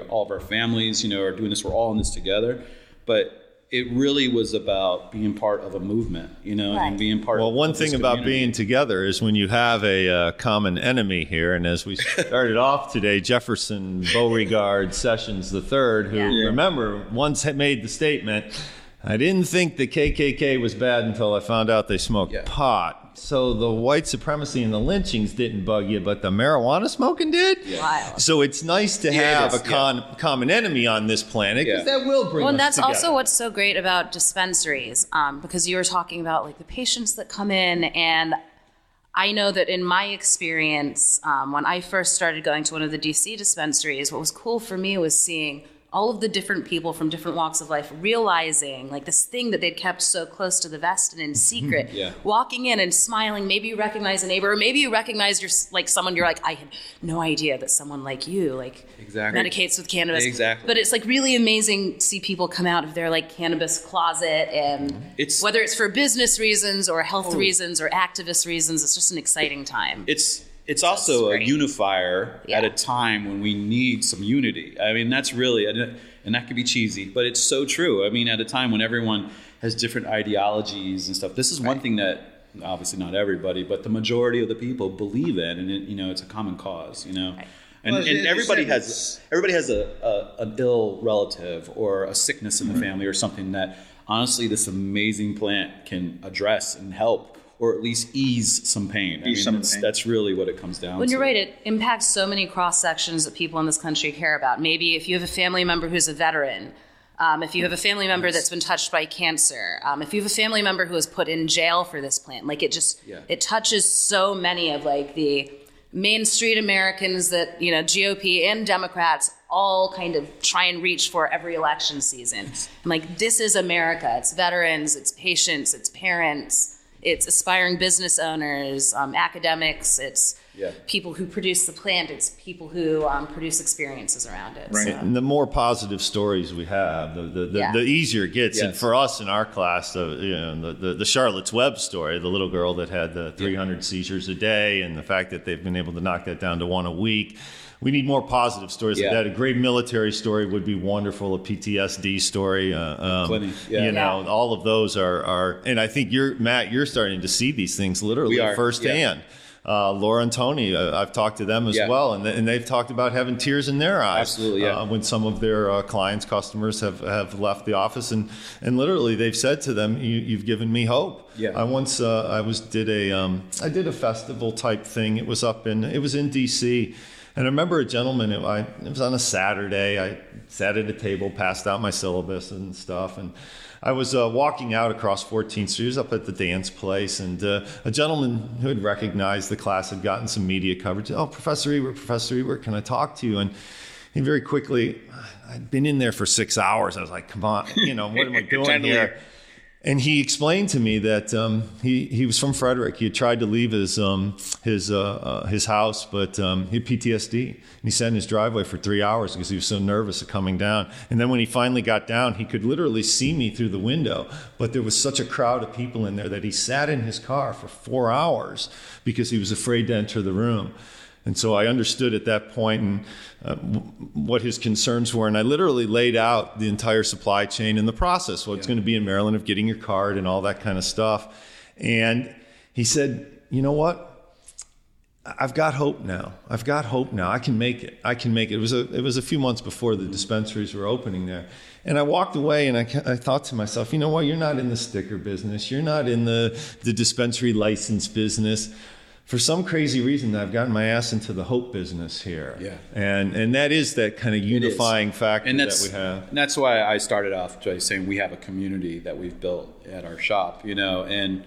all of our families, are doing this. We're all in this together. But it really was about being part of a movement, and being part of Well, one thing about being together is when you have a common enemy here, and as we started off today, Jefferson Beauregard Sessions III, who, remember, once had made the statement, I didn't think the KKK was bad until I found out they smoked pot. So the white supremacy and the lynchings didn't bug you, but the marijuana smoking did? So it's nice to have a common enemy on this planet, because that will bring us and that's together. also what's so great about dispensaries, because you were talking about the patients that come in, and I know that in my experience, when I first started going to one of the DC dispensaries, what was cool for me was seeing all of the different people from different walks of life realizing this thing that they'd kept so close to the vest and in secret, walking in and smiling. Maybe you recognize a neighbor, or maybe you recognize someone you're I had no idea that someone like you medicates with cannabis. Exactly. But it's really amazing to see people come out of their cannabis closet, and whether it's for business reasons or health reasons or activist reasons, it's just an exciting time. It's also a unifier at a time when we need some unity. I mean, that's really, and that can be cheesy, but it's so true. I mean, at a time when everyone has different ideologies and stuff, this is one thing that obviously not everybody, but the majority of the people believe in, and it's a common cause, And, and everybody has an ill relative or a sickness in the family or something that honestly this amazing plant can address and help, or at least ease some pain. That's really what it comes down to. When you're right, it impacts so many cross sections that people in this country care about. Maybe if you have a family member who's a veteran, if you have a family member that's been touched by cancer, if you have a family member who was put in jail for this plant, it touches so many of the Main Street Americans that GOP and Democrats all kind of try and reach for every election season. And this is America. It's veterans, it's patients, it's parents. It's aspiring business owners, academics, it's people who produce the plant. It's people who produce experiences around it. Right. So. And the more positive stories we have, the easier it gets. Yes. And for us in our class, the Charlotte's Web story, the little girl that had the 300 seizures a day, and the fact that they've been able to knock that down to 1 a week. We need more positive stories like that. A great military story would be wonderful. A PTSD story, all of those are. And I think you're starting to see these things literally firsthand. Yeah. Laura and Tony, I've talked to them as well, and they've talked about having tears in their eyes. Absolutely, when some of their clients, customers have left the office, and literally they've said to them, "You've given me hope." Yeah. I once did a festival type thing. It was in D.C. And I remember a gentleman, it was on a Saturday, I sat at a table, passed out my syllabus and stuff, and I was walking out across 14th Street. He was up at the dance place, and a gentleman who had recognized the class had gotten some media coverage. "Oh, Professor Ewart, can I talk to you?" And he very quickly, I'd been in there for 6 hours. I was like, "Come on, what am I doing here?" And he explained to me that he was from Frederick. He had tried to leave his house, but he had PTSD. And he sat in his driveway for 3 hours because he was so nervous of coming down. And then when he finally got down, he could literally see me through the window. But there was such a crowd of people in there that he sat in his car for 4 hours because he was afraid to enter the room. And so I understood at that point what his concerns were. And I literally laid out the entire supply chain and the process, what's going to be in Maryland of getting your card and all that kind of stuff. And he said, "You know what? I've got hope now. I can make it. It was a few months before the dispensaries were opening there. And I walked away and I thought to myself, you know what? You're not in the sticker business. You're not in the dispensary license business. For some crazy reason, I've gotten my ass into the hope business here." Yeah. And that is that kind of unifying factor that we have. And that's why I started off by saying we have a community that we've built at our shop, and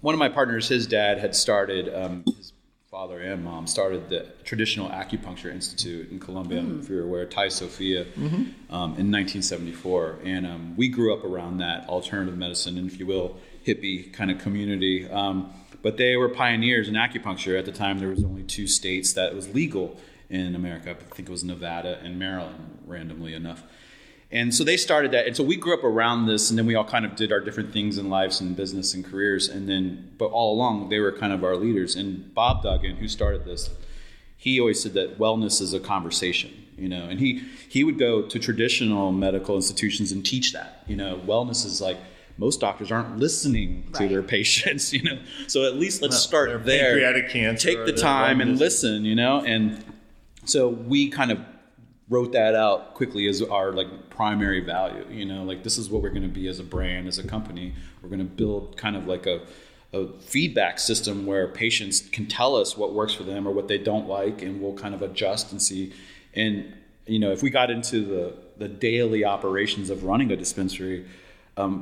one of my partners, his dad had started, his father and mom started the Traditional Acupuncture Institute in Columbia, if you're aware, Thai Sophia, in 1974. And we grew up around that alternative medicine, and if you will, hippie kind of community. But they were pioneers in acupuncture. At the time, there was only 2 states that was legal in America. I think it was Nevada and Maryland, randomly enough. And so they started that. And so we grew up around this, and then we all kind of did our different things in lives and business and careers. But all along, they were kind of our leaders. And Bob Duggan, who started this, he always said that wellness is a conversation, and he would go to traditional medical institutions and teach that, wellness is like, most doctors aren't listening to their patients, So at least let's start there. Pancreatic cancer. Take the time and listen, And so we kind of wrote that out quickly as our primary value, this is what we're going to be as a brand, as a company. We're going to build kind of like a feedback system where patients can tell us what works for them or what they don't like, and we'll kind of adjust and see. And, if we got into the daily operations of running a dispensary,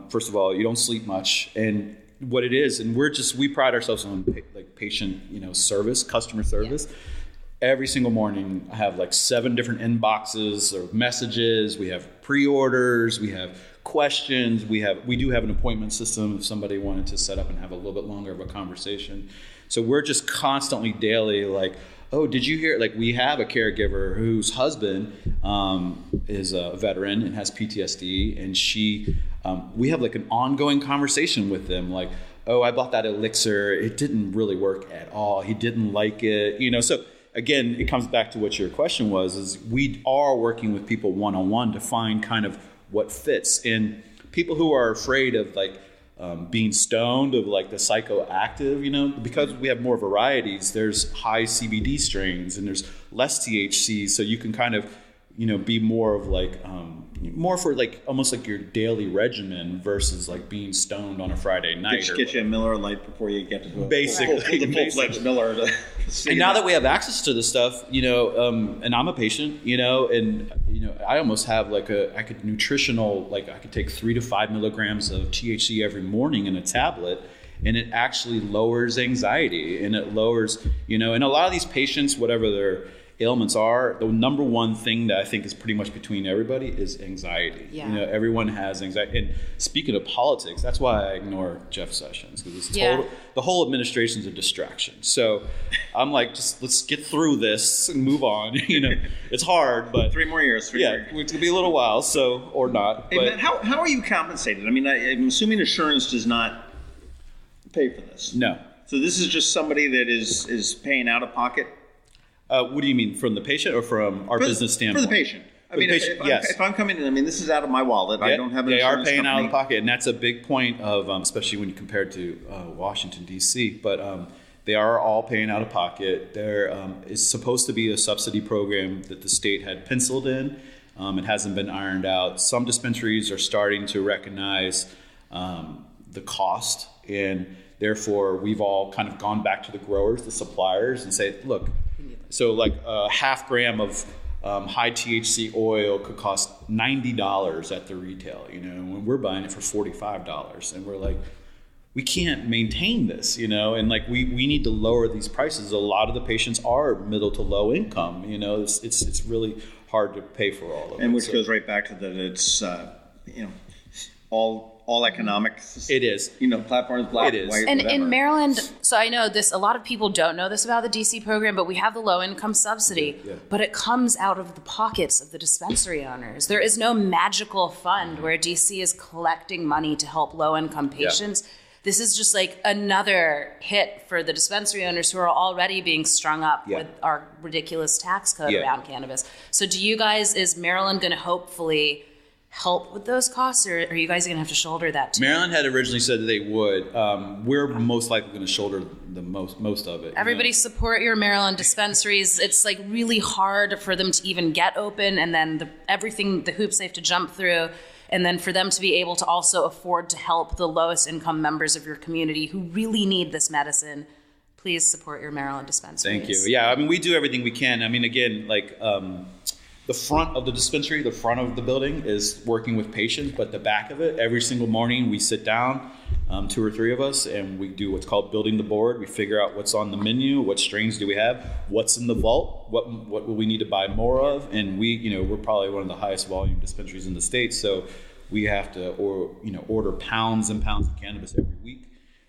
first of all, you don't sleep much, and what it is, and we pride ourselves on patient, service, customer service. Yeah. Every single morning, I have 7 different inboxes of messages. We have pre-orders. We have questions. We do have an appointment system if somebody wanted to set up and have a little bit longer of a conversation. So we're just constantly daily oh, did you hear? We have a caregiver whose husband is a veteran and has PTSD, and we have an ongoing conversation with them. Oh, I bought that elixir. It didn't really work at all. He didn't like it. So again, it comes back to what your question was, is we are working with people one-on-one to find kind of what fits. And people who are afraid of being stoned, of the psychoactive, because we have more varieties, there's high CBD strains and there's less THC. So you can kind of, be more of more for almost your daily regimen versus being stoned on a Friday night. Get you a Miller Lite before you get to the full-fledged Miller. And now that we have access to this stuff, and I'm a patient, and I almost have nutritional, I could take 3 to 5 milligrams of THC every morning in a tablet, and it actually lowers anxiety, and it lowers, and a lot of these patients, whatever their ailments are, the number one thing that I think is pretty much between everybody is anxiety. Yeah. You know, everyone has anxiety. And speaking of politics, that's why I ignore Jeff Sessions, because the whole administration's a distraction. So I'm like, just let's get through this and move on. You know, it's hard, but 3 more years. It's gonna be a little while, so or not. Hey, Matt, how are you compensated? I mean, I'm assuming insurance does not pay for this. No. So this is just somebody that is paying out of pocket. What do you mean, from the patient or from our business standpoint? For the patient. I mean, if I'm coming in, I mean, this is out of my wallet. I don't have an insurance They are paying company. out of the pocket, and that's a big point of, especially when you compare it to Washington, D.C., but they are all paying out of pocket. There is supposed to be a subsidy program that the state had penciled in. It hasn't been ironed out. Some dispensaries are starting to recognize the cost, and therefore we've all kind of gone back to the growers, the suppliers, and say, look, so like a half gram of high THC oil could cost $90 at the retail, you know, when we're buying it for $45, and we're like, we can't maintain this, you know, and like we need to lower these prices. A lot of the patients are middle to low income, you know, it's really hard to pay for all of it. And which goes right back to that it's, you know, all economics. It is. You know, platforms, black, it is. white, And whatever. in Maryland, so I know this, a lot of people don't know this about the DC program, but we have the low income subsidy, but it comes out of the pockets of the dispensary owners. There is no magical fund where DC is collecting money to help low income patients. Yeah. This is just like another hit for the dispensary owners who are already being strung up with our ridiculous tax code around cannabis. So is Maryland going to hopefully help with those costs, or are you guys going to have to shoulder that too? Maryland had originally said that they would. We're most likely going to shoulder the most of it. Everybody support your Maryland dispensaries. It's like really hard for them to even get open, and then the hoops they have to jump through, and then for them to be able to also afford to help the lowest income members of your community who really need this medicine. Please support your Maryland dispensaries. Thank you. Yeah, I mean, we do everything we can. I mean, again, like the front of the dispensary, the front of the building is working with patients, but the back of it, every single morning we sit down, 2 or 3 of us, and we do what's called building the board. We figure out what's on the menu, what strains do we have, what's in the vault, what will we need to buy more of, and we're probably one of the highest volume dispensaries in the state, so we have to order pounds and pounds of cannabis every week.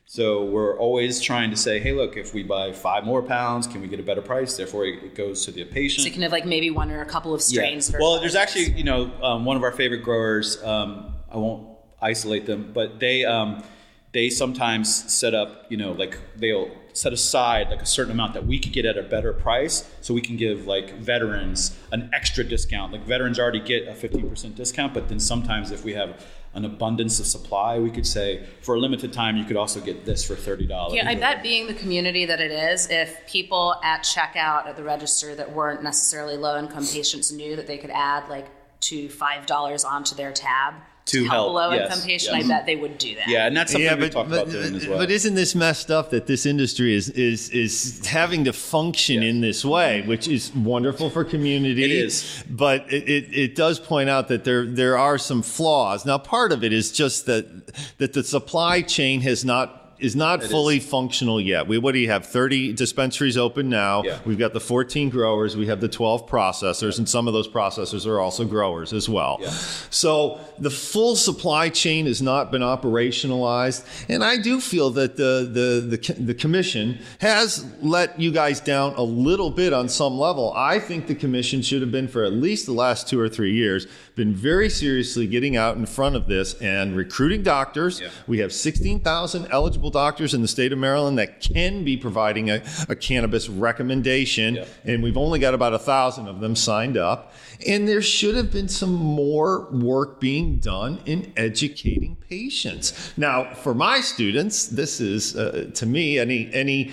So we're always trying to say, hey, look, if we buy 5 more pounds, can we get a better price? Therefore, it goes to the patient. So you can have like maybe 1 or a couple of strains. Yeah. Well, there's actually, one of our favorite growers, I won't isolate them, but they sometimes set up, like they'll set aside like a certain amount that we could get at a better price, so we can give like veterans an extra discount. Like veterans already get a 15% discount, but then sometimes if we have an abundance of supply, we could say for a limited time you could also get this for $30. Yeah, I bet being the community that it is, if people at checkout at the register that weren't necessarily low-income patients knew that they could add like $5 onto their tab to help a low-income patient, I bet they would do that. Yeah, and that's something we talked about doing as well. But isn't this messed up that this industry is having to function in this way, which is wonderful for community. It is. But it does point out that there are some flaws. Now, part of it is just that the supply chain is not fully functional yet. What do you have? 30 dispensaries open now. Yeah. We've got the 14 growers. We have the 12 processors, and some of those processors are also growers as well. Yeah. So the full supply chain has not been operationalized, and I do feel that the commission has let you guys down a little bit on some level. I think the commission should have been, for at least the last 2 or 3 years, been very seriously getting out in front of this and recruiting doctors. Yeah. We have 16,000 eligible doctors in the state of Maryland that can be providing a cannabis recommendation, and we've only got about 1,000 of them signed up. And there should have been some more work being done in educating patients. Now, for my students, this is to me, any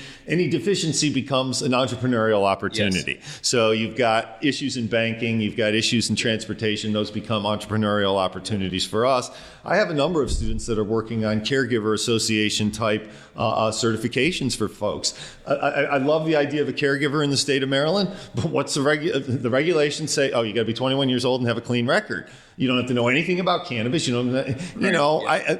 deficiency becomes an entrepreneurial opportunity. Yes. So you've got issues in banking, you've got issues in transportation; those become entrepreneurial opportunities for us. I have a number of students that are working on caregiver association type certifications for folks. I love the idea of a caregiver in the state of Maryland, but what's the regulations say? Oh, you got to be 21 years old and have a clean record. You don't have to know anything about cannabis.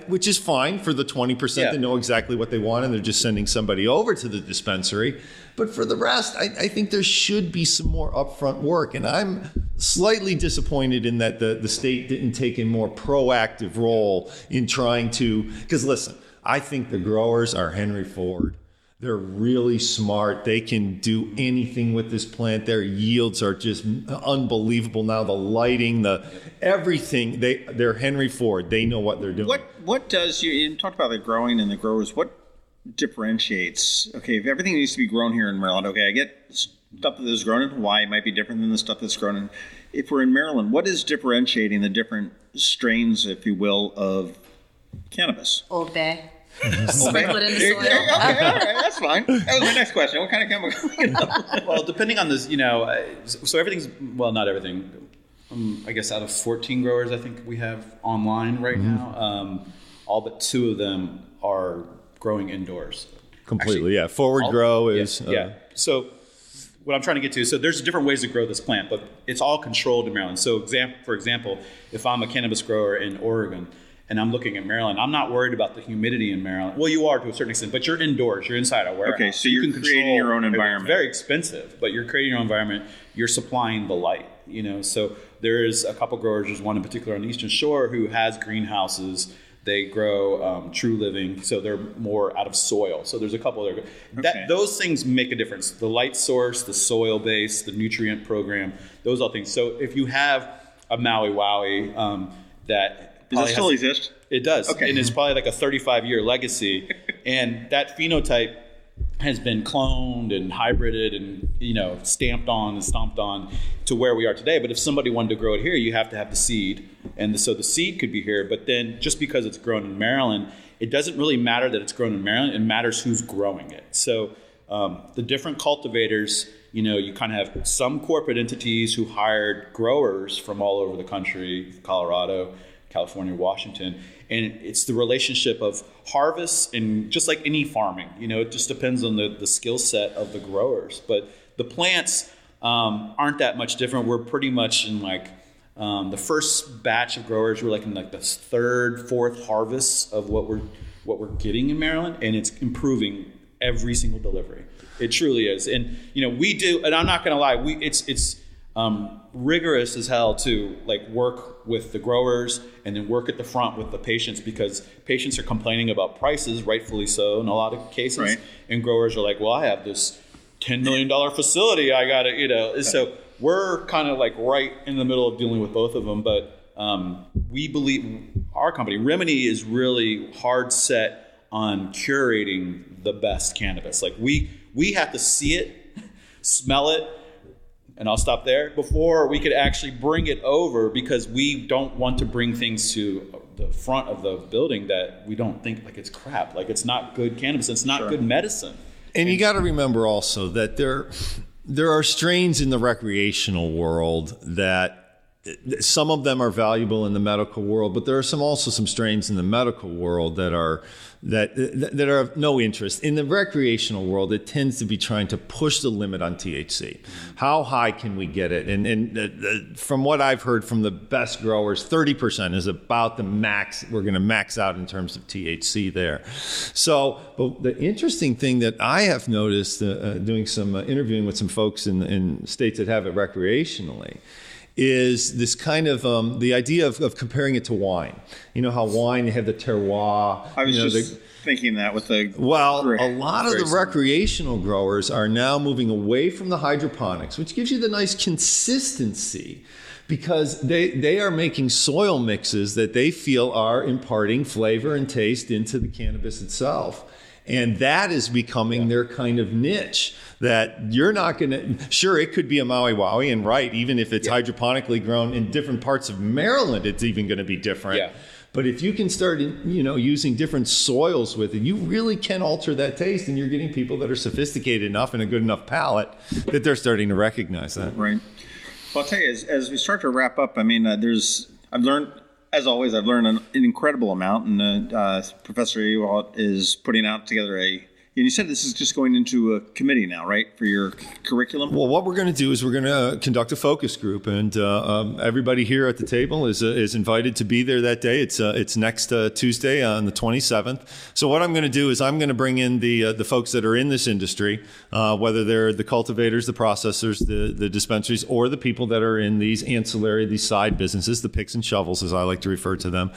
Which is fine for the 20% that know exactly what they want and they're just sending somebody over to the dispensary. But for the rest, I think there should be some more upfront work. And I'm slightly disappointed in that the state didn't take a more proactive role in trying to, because listen, I think the growers are Henry Ford. They're really smart. They can do anything with this plant. Their yields are just unbelievable now. The lighting, everything. They're Henry Ford. They know what they're doing. What does you talked about the growing and the growers? What differentiates? Okay, if everything needs to be grown here in Maryland, okay, I get stuff that is grown in Hawaii might be different than the stuff that's grown in. If we're in Maryland, what is differentiating the different strains, if you will, of cannabis? Old Bay. Sprinkle it in the soil. Okay, all right, that's fine. That was my next question. What kind of chemical? Well, depending on this, so everything's, well, not everything. I guess out of 14 growers, I think we have online right now. All but 2 of them are growing indoors. Completely, actually, Forward grow is... So what I'm trying to get to, so there's different ways to grow this plant, but it's all controlled in Maryland. So for example, if I'm a cannabis grower in Oregon, and I'm looking at Maryland, I'm not worried about the humidity in Maryland. Well, you are to a certain extent, but you're indoors. You're inside a warehouse. Okay, so you're creating your own environment. It's very expensive, but you're creating your own environment. You're supplying the light, So there is a couple growers. There's one in particular on the Eastern Shore who has greenhouses. They grow True Living, so they're more out of soil. So there's a couple there. Those things make a difference. The light source, the soil base, the nutrient program, those are things. So if you have a Maui Wowie that... Does it still exist? It does. Okay. And it's probably like a 35-year legacy. And that phenotype has been cloned and hybrided and, stamped on and stomped on to where we are today. But if somebody wanted to grow it here, you have to have the seed. And so the seed could be here. But then just because it's grown in Maryland, it doesn't really matter that it's grown in Maryland. It matters who's growing it. So the different cultivators, you kind of have some corporate entities who hired growers from all over the country, Colorado, California, Washington, and it's the relationship of harvest and just like any farming, it just depends on the skill set of the growers. But the plants aren't that much different. We're pretty much in the first batch of growers. We're in the 3rd, 4th harvest of what we're getting in Maryland, and it's improving every single delivery. It truly is, and we do. And I'm not going to lie, it's rigorous as hell to work with the growers and then work at the front with the patients, because patients are complaining about prices, rightfully so in a lot of cases. Right. And growers are like, well, I have this $10 million facility. I got to, So we're kind of right in the middle of dealing with both of them. But we believe our company, Remedy, is really hard set on curating the best cannabis. We have to see it, smell it, and I'll stop there, before we could actually bring it over, because we don't want to bring things to the front of the building that we don't think it's crap. It's not good cannabis. It's not good medicine. And you got to remember also that there are strains in the recreational world that some of them are valuable in the medical world, but there are also some strains in the medical world that are of no interest. In the recreational world, it tends to be trying to push the limit on THC. How high can we get it? And from what I've heard from the best growers, 30% is about the max. We're going to max out in terms of THC there. So, but the interesting thing that I have noticed doing some interviewing with some folks in states that have it recreationally is this kind of the idea of comparing it to wine. How wine, you have the terroir. I was just thinking that with the... Well, a lot of the recreational growers are now moving away from the hydroponics, which gives you the nice consistency, because they are making soil mixes that they feel are imparting flavor and taste into the cannabis itself. And that is becoming their kind of niche, that you're not going to... Sure, it could be a Maui Wowie, and even if it's hydroponically grown in different parts of Maryland, it's even going to be different. Yeah. But if you can start, using different soils with it, you really can alter that taste, and you're getting people that are sophisticated enough and a good enough palate that they're starting to recognize that. Right. Well, I'll tell you, as we start to wrap up, I've learned as always, I've learned an incredible amount, and Professor Ewart is putting out together and you said this is just going into a committee now, right, for your curriculum? Well, what we're going to do is we're going to conduct a focus group, and everybody here at the table is invited to be there that day. It's next Tuesday on the 27th. So what I'm going to do is I'm going to bring in the folks that are in this industry, whether they're the cultivators, the processors, the dispensaries, or the people that are in these side businesses, the picks and shovels, as I like to refer to them.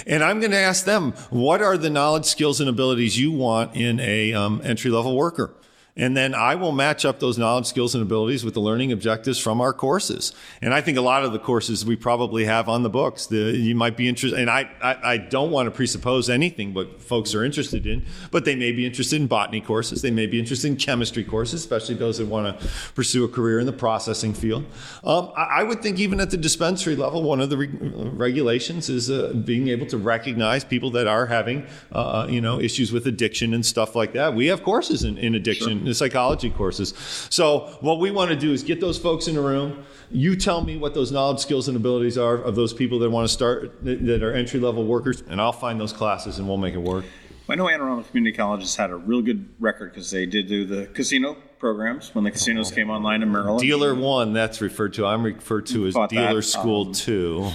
And I'm going to ask them, what are the knowledge, skills, and abilities you want in a entry-level worker? And then I will match up those knowledge, skills, and abilities with the learning objectives from our courses. And I think a lot of the courses we probably have on the books. You might be interested, and I don't want to presuppose anything what folks are interested in, but they may be interested in botany courses. They may be interested in chemistry courses, especially those that want to pursue a career in the processing field. I would think even at the dispensary level, one of the regulations is being able to recognize people that are having issues with addiction and stuff like that. We have courses in addiction. Sure. The psychology courses. So what we want to do is get those folks in a room. You tell me what those knowledge, skills, and abilities are of those people that want to start, that are entry-level workers, and I'll find those classes and we'll make it work. I know Anne Arundel Community College has had a real good record because they did do the casino programs when the casinos came online in Maryland. Dealer 1, that's referred to. I'm referred to as Dealer that. School 2.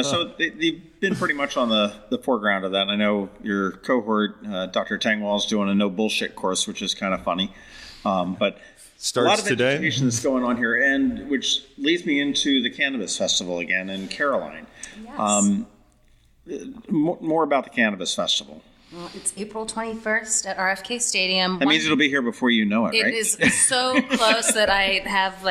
So they've been pretty much on the foreground of that. And I know your cohort, Dr. Tangwall's doing a no bullshit course, which is kind of funny. But starts a lot of today. Education that's going on here, and which leads me into the Cannabis Festival again in Caroline. Yes. More about the Cannabis Festival. Well, it's April 21st at RFK Stadium. That means it'll be here before you know it, right? It is so close that I have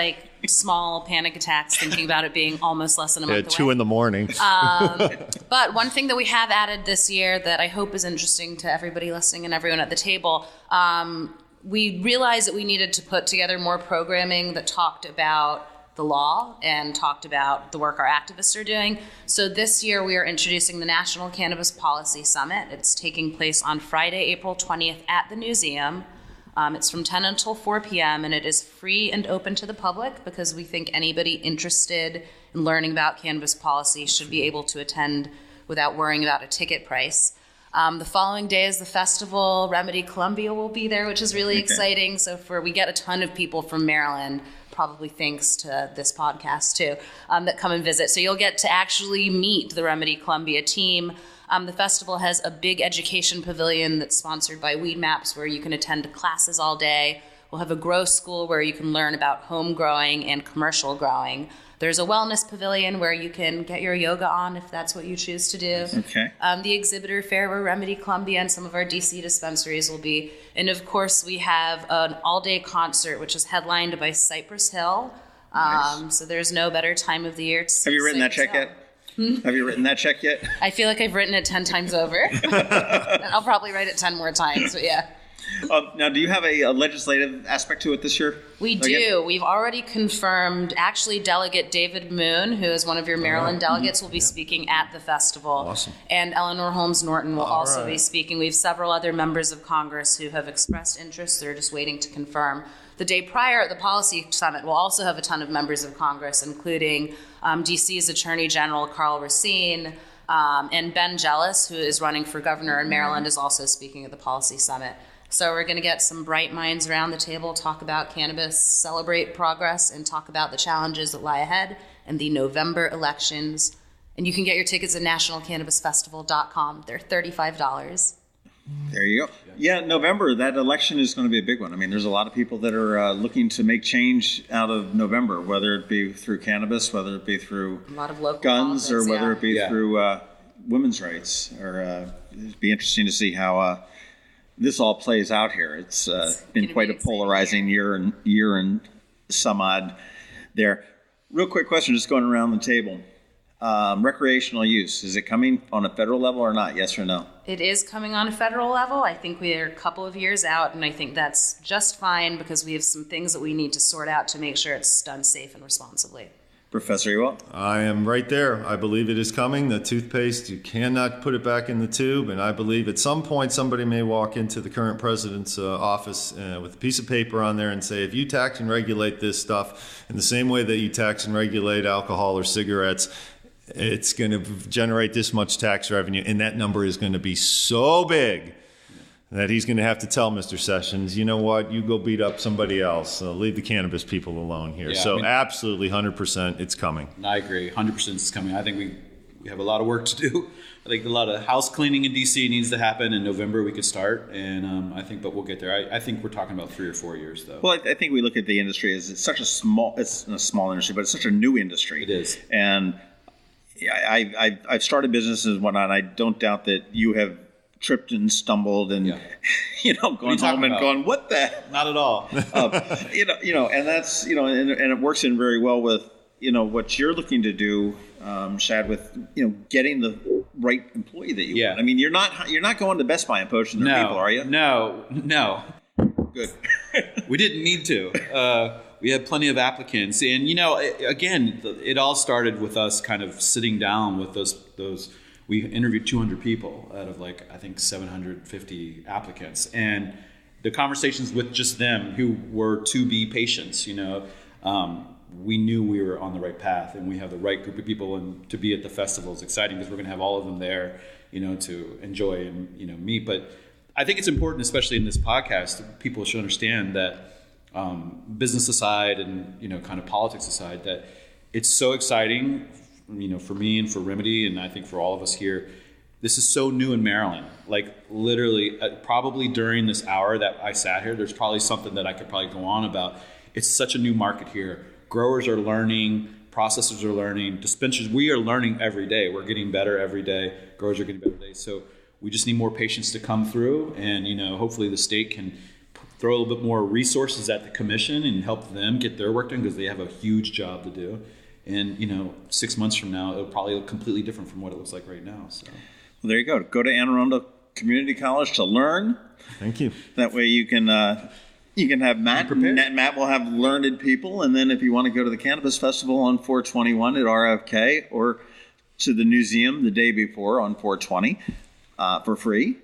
small panic attacks thinking about it being almost less than a month away. 2 a.m. But one thing that we have added this year that I hope is interesting to everybody listening and everyone at the table, we realized that we needed to put together more programming that talked about the law and talked about the work our activists are doing. So this year we are introducing the National Cannabis Policy Summit. It's taking place on Friday, April 20th at the museum. It's from 10 until 4 p.m. and it is free and open to the public because we think anybody interested in learning about cannabis policy should be able to attend without worrying about a ticket price. The following day is the festival. Remedy Columbia will be there, which is really exciting. So we get a ton of people from Maryland, probably thanks to this podcast too, that come and visit. So you'll get to actually meet the Remedy Columbia team. The festival has a big education pavilion that's sponsored by Weed Maps where you can attend classes all day. We'll have a grow school where you can learn about home growing and commercial growing. There's a wellness pavilion where you can get your yoga on if that's what you choose to do. Okay. The exhibitor fair where Remedy Columbia and some of our DC dispensaries will be. And of course, we have an all-day concert, which is headlined by Cypress Hill. Nice. So there's no better time of the year to see. Have you written that check yet? Have you written that check yet? I feel like I've written it 10 times over. And I'll probably write it 10 more times, but yeah. Now, do you have a legislative aspect to it this year? We do. We've already confirmed, actually, Delegate David Moon, who is one of your Maryland delegates, will be speaking at the festival. Awesome. And Eleanor Holmes Norton will also be speaking. We have several other members of Congress who have expressed interest. They're just waiting to confirm. The day prior at the Policy Summit, we'll also have a ton of members of Congress, including DC's Attorney General Carl Racine, and Ben Jealous, who is running for governor in Maryland, is also speaking at the Policy Summit. So we're going to get some bright minds around the table, talk about cannabis, celebrate progress, and talk about the challenges that lie ahead in the November elections. And you can get your tickets at nationalcannabisfestival.com. They're $35. There you go. Yeah, November, that election is going to be a big one. I mean, there's a lot of people that are looking to make change out of November, whether it be through cannabis, whether it be through a lot of local guns, politics, or whether it be through women's rights. Or it'd be interesting to see how this all plays out here. It's been quite a polarizing year and some odd there. Real quick question, just going around the table. Recreational use, is it coming on a federal level or not? Yes or no? It is coming on a federal level. I think we are a couple of years out, and I think that's just fine because we have some things that we need to sort out to make sure it's done safe and responsibly. Professor Ewart? I am right there. I believe it is coming. The toothpaste, you cannot put it back in the tube. And I believe at some point somebody may walk into the current president's office with a piece of paper on there and say, if you tax and regulate this stuff in the same way that you tax and regulate alcohol or cigarettes, it's going to generate this much tax revenue, and that number is going to be so big that he's going to have to tell Mr. Sessions, you know what, you go beat up somebody else. Leave the cannabis people alone here. Yeah, so absolutely, 100%, it's coming. I agree, 100% it's coming. I think we have a lot of work to do. I think a lot of house cleaning in DC needs to happen. In November we could start, and I think, but we'll get there. I think we're talking about 3 or 4 years, though. Well, I think we look at the industry as it's such a small industry, but it's such a new industry. It is. And I've started businesses and whatnot, and I don't doubt that you have tripped and stumbled and gone home and gone, what the? Not at all. And that's and it works in very well with what you're looking to do, Shad, with getting the right employee that you want. I mean, you're not going to Best Buy and poaching their people, are you? No. Good. We didn't need to. We had plenty of applicants, and again, it all started with us kind of sitting down with those. We interviewed 200 people out of I think 750 applicants, and the conversations with just them who were to-be patients, we knew we were on the right path, and we have the right group of people, and to be at the festival is exciting because we're going to have all of them there, to enjoy and meet. But I think it's important, especially in this podcast, people should understand that business aside and kind of politics aside, that it's so exciting. For me and for Remedy, and I think for all of us here, this is so new in Maryland. Literally, probably during this hour that I sat here, there's probably something that I could probably go on about. It's such a new market here. Growers are learning, processors are learning, dispensaries, we are learning every day. We're getting better every day. Growers are getting better every day. So we just need more patients to come through, and hopefully the state can throw a little bit more resources at the commission and help them get their work done, because they have a huge job to do. And 6 months from now, it'll probably look completely different from what it looks like right now. So, well, there you go. Go to Anne Arundel Community College to learn. Thank you. That way you can have Matt. Matt will have learned people, and then if you want to go to the Cannabis Festival on 4/21 at RFK, or to the museum the day before on 4/20 for free.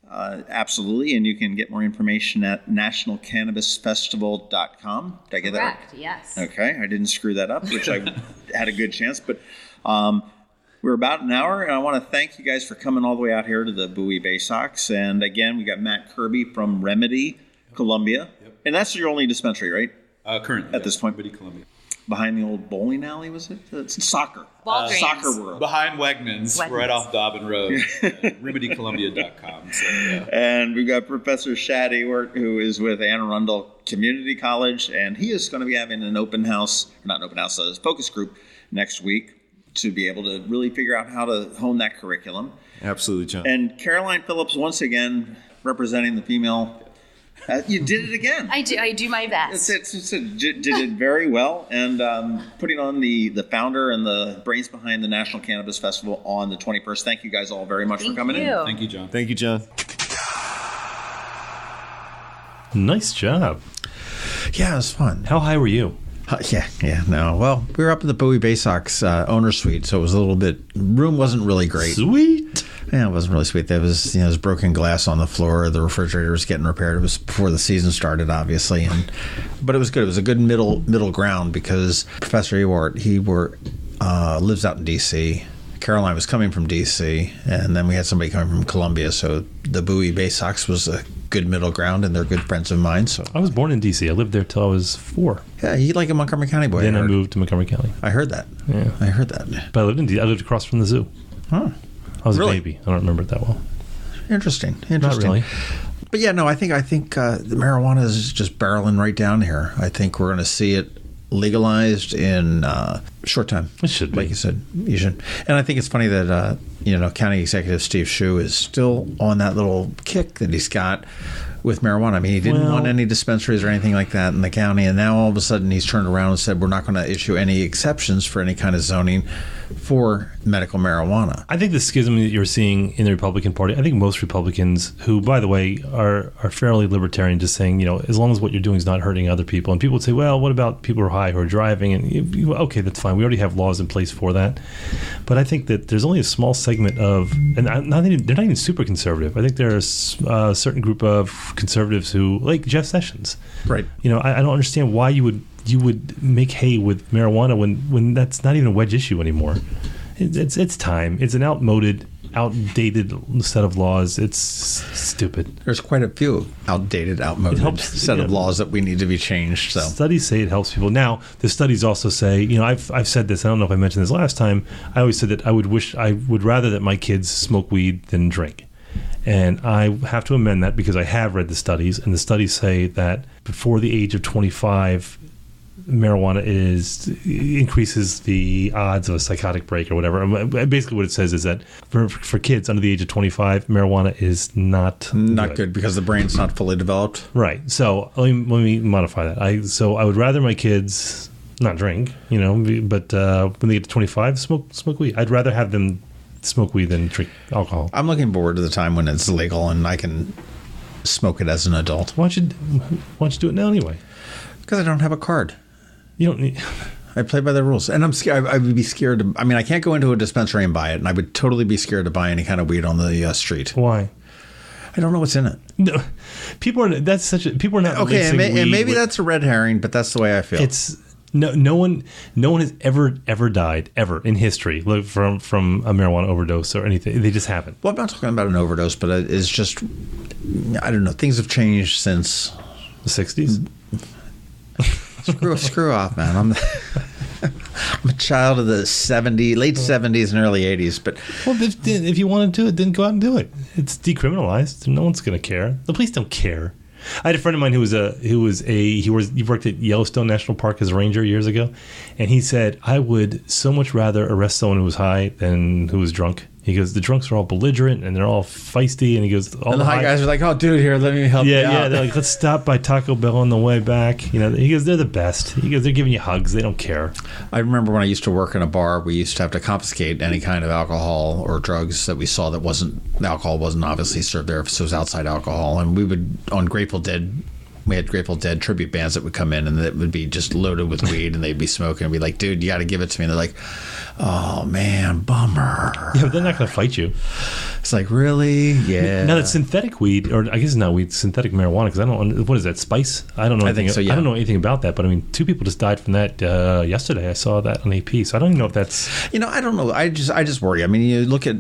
Absolutely, and you can get more information at nationalcannabisfestival.com. Did I get that? Correct, yes. Okay, I didn't screw that up, which I had a good chance. But we're about an hour, and I want to thank you guys for coming all the way out here to the Bowie Baysox. And again, we got Matt Kirby from Remedy, Columbia. Yep. And that's your only dispensary, right? Currently. At this point? Remedy, Columbia. Behind the old bowling alley, was it? It's soccer. Soccer world. Behind Wegmans, right off Dobbin Road. RemedyColumbia.com. So, yeah. And we've got Professor Shad Ewart, who is with Anne Arundel Community College, and he is going to be having an open house, not an open house, a focus group next week to be able to really figure out how to hone that curriculum. Absolutely, John. And Caroline Phillips, once again, representing the female. You did it again. I do my best. Did it very well, and putting on the founder and the brains behind the National Cannabis Festival on the 21st. Thank you guys all very much for coming in. Thank you, John. Thank you, John. Nice job. Yeah, it was fun. How high were you? No. Well, we were up in the Bowie Baysox owner suite, so it was a little bit. Room wasn't really great. Sweet. Yeah, it wasn't really sweet. There was, there's broken glass on the floor. The refrigerator was getting repaired. It was before the season started, obviously, but it was good. It was a good middle ground because Professor Ewart, he lives out in D.C. Caroline was coming from D.C., and then we had somebody coming from Columbia. So the Bowie Baysox was a good middle ground, and they're good friends of mine. So I was born in D.C. I lived there till I was 4. Yeah, you like a Montgomery County boy. Then I moved to Montgomery County. I heard that. Yeah, I heard that. But I lived in D.C. I lived across from the zoo. Huh. I was really? a baby. I don't remember it that well. Interesting. Not really. But yeah, no, I think the marijuana is just barreling right down here. I think we're going to see it legalized in short time. It should be. Like you said, you should. And I think it's funny that County Executive Steve Shue is still on that little kick that he's got with marijuana. I mean, he didn't want any dispensaries or anything like that in the county, and now all of a sudden he's turned around and said we're not going to issue any exceptions for any kind of zoning for medical marijuana. I think the schism that you're seeing in the Republican Party, I think most Republicans, who, by the way, are fairly libertarian, just saying, as long as what you're doing is not hurting other people. And people would say, well, what about people who are high, who are driving? And okay, that's fine. We already have laws in place for that. But I think that there's only a small segment of, and they're not even super conservative. I think there's a certain group of conservatives who, like Jeff Sessions. Right. I don't understand why you would make hay with marijuana when that's not even a wedge issue anymore. It's time. It's an outdated set of laws. It's stupid. There's quite a few outdated, outmoded set of laws that we need to be changed. So studies say it helps people. Now, the studies also say, I've said this. I don't know if I mentioned this last time. I always said that I would rather that my kids smoke weed than drink. And I have to amend that because I have read the studies, and the studies say that before the age of 25, marijuana increases the odds of a psychotic break or whatever. Basically, what it says is that for kids under the age of 25, marijuana is not good because the brain's not fully developed. Right. So let me modify that. I would rather my kids not drink, but when they get to 25, smoke weed. I'd rather have them smoke weed than drink alcohol. I'm looking forward to the time when it's legal and I can smoke it as an adult. Why don't you do it now anyway? Because I don't have a card. You don't need. I play by the rules, and I'm scared. I would be scared to. I mean, I can't go into a dispensary and buy it, and I would totally be scared to buy any kind of weed on the street. Why? I don't know what's in it. No, people are not okay, and maybe that's a red herring, but that's the way I feel. It's no one has ever died ever in history from a marijuana overdose or anything. They just haven't. Well, I'm not talking about an overdose, but it's just I don't know. Things have changed since the 60s. Screw off, man. I'm a child of the late 70s and early 80s. But if you want to do it, then go out and do it. It's decriminalized. No one's going to care. The police don't care. I had a friend of mine he worked at Yellowstone National Park as a ranger years ago, and he said, I would so much rather arrest someone who was high than who was drunk. He goes, the drunks are all belligerent and they're all feisty. And he goes, all the high guys are like, oh, dude, here, let me help you out. Yeah, they're like, let's stop by Taco Bell on the way back. He goes, they're the best. He goes, they're giving you hugs. They don't care. I remember when I used to work in a bar, we used to have to confiscate any kind of alcohol or drugs that we saw alcohol wasn't obviously served there, so it was outside alcohol. And we would, on Grateful Dead, we had Grateful Dead tribute bands that would come in and it would be just loaded with weed and they'd be smoking and be like, dude, you got to give it to me. And they're like, oh man, bummer. Yeah, but they're not going to fight you. It's like, really? Yeah. Now that synthetic weed, or I guess it's not weed, synthetic marijuana, because I don't, what is that, spice? I don't know anything. I think so, yeah. I don't know anything about that, but I mean, 2 people just died from that yesterday. I saw that on AP, so I don't even know if that's... I don't know. I just worry. I mean, you look at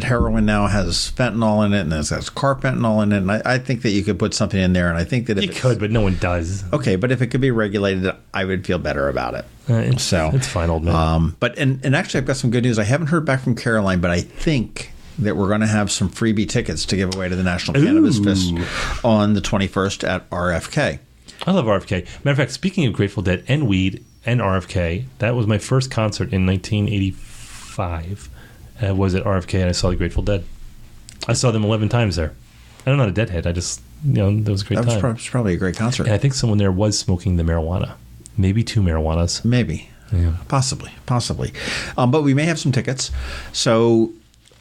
heroin now has fentanyl in it, and it has carfentanil in it, and I think that you could put something in there, and I think that if you could, but no one does. Okay, but if it could be regulated, I would feel better about it. It's fine, old man. But actually, I've got some good news. I haven't heard back from Caroline, but I think that we're going to have some freebie tickets to give away to the National Cannabis Festival on the 21st at RFK. I love RFK. Matter of fact, speaking of Grateful Dead and weed and RFK, that was my first concert in 1985. Was at RFK, and I saw the Grateful Dead. I saw them 11 times there. I'm not a Deadhead. I just, that was a great time. That was probably a great concert. And I think someone there was smoking the marijuana. Maybe 2 marijuanas. Maybe. Yeah. Possibly. But we may have some tickets. So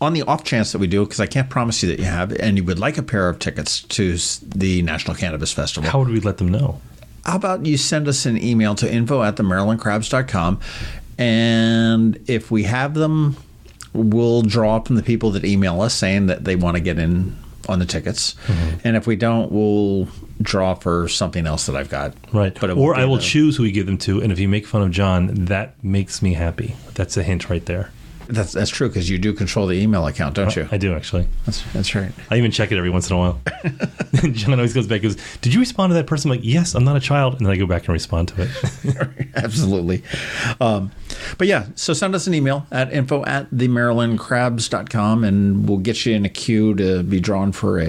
on the off chance that we do, because I can't promise you that you have, and you would like a pair of tickets to the National Cannabis Festival. How would we let them know? How about you send us an email to info@themarylandcrabs.com, and if we have them, we'll draw from the people that email us saying that they want to get in on the tickets. Mm-hmm. And if we don't, we'll draw for something else that I've got. Right. Or I will choose who we give them to, and if you make fun of John, that makes me happy. That's a hint right there. That's true, because you do control the email account, don't you? I do, actually. That's right. I even check it every once in a while. John always goes back and goes, did you respond to that person? I'm like, yes, I'm not a child. And then I go back and respond to it. Absolutely. But yeah, so send us an email at info@themarylandcrabs.com, and we'll get you in a queue to be drawn for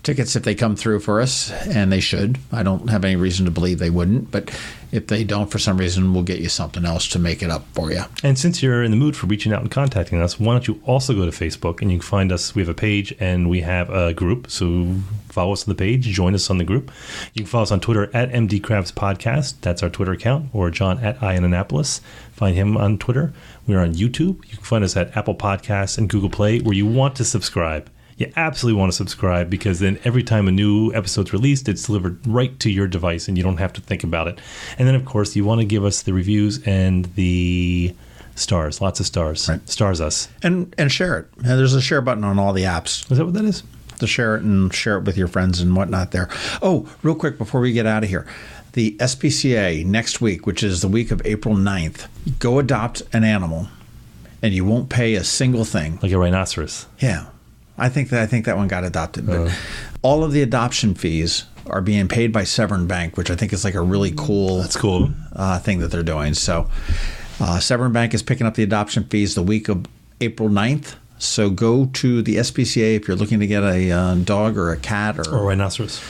tickets if they come through for us, and they should. I don't have any reason to believe they wouldn't, but if they don't for some reason, we'll get you something else to make it up for you. And since you're in the mood for reaching out and contacting us, why don't you also go to Facebook, and you can find us. We have a page and we have a group, so follow us on the page, join us on the group. You can follow us on Twitter at MD Podcast. That's our Twitter account, or John at Annapolis. Find him on Twitter. We're on YouTube. You can find us at Apple Podcasts and Google Play, where you want to subscribe. You absolutely want to subscribe, because then every time a new episode's released, it's delivered right to your device and you don't have to think about it. And then, of course, you want to give us the reviews and the stars. Lots of stars. Right. Stars us. And share it. And there's a share button on all the apps. Is that what that is? To share it and share it with your friends and whatnot there. Oh, real quick before we get out of here. The SPCA next week, which is the week of April 9th, go adopt an animal. and you won't pay a single thing. Like a rhinoceros. Yeah. I think that one got adopted. But all of the adoption fees are being paid by Severn Bank, which I think is like a really cool, thing that they're doing. So Severn Bank is picking up the adoption fees the week of April 9th. So go to the SPCA if you're looking to get a dog or a cat or a rhinoceros.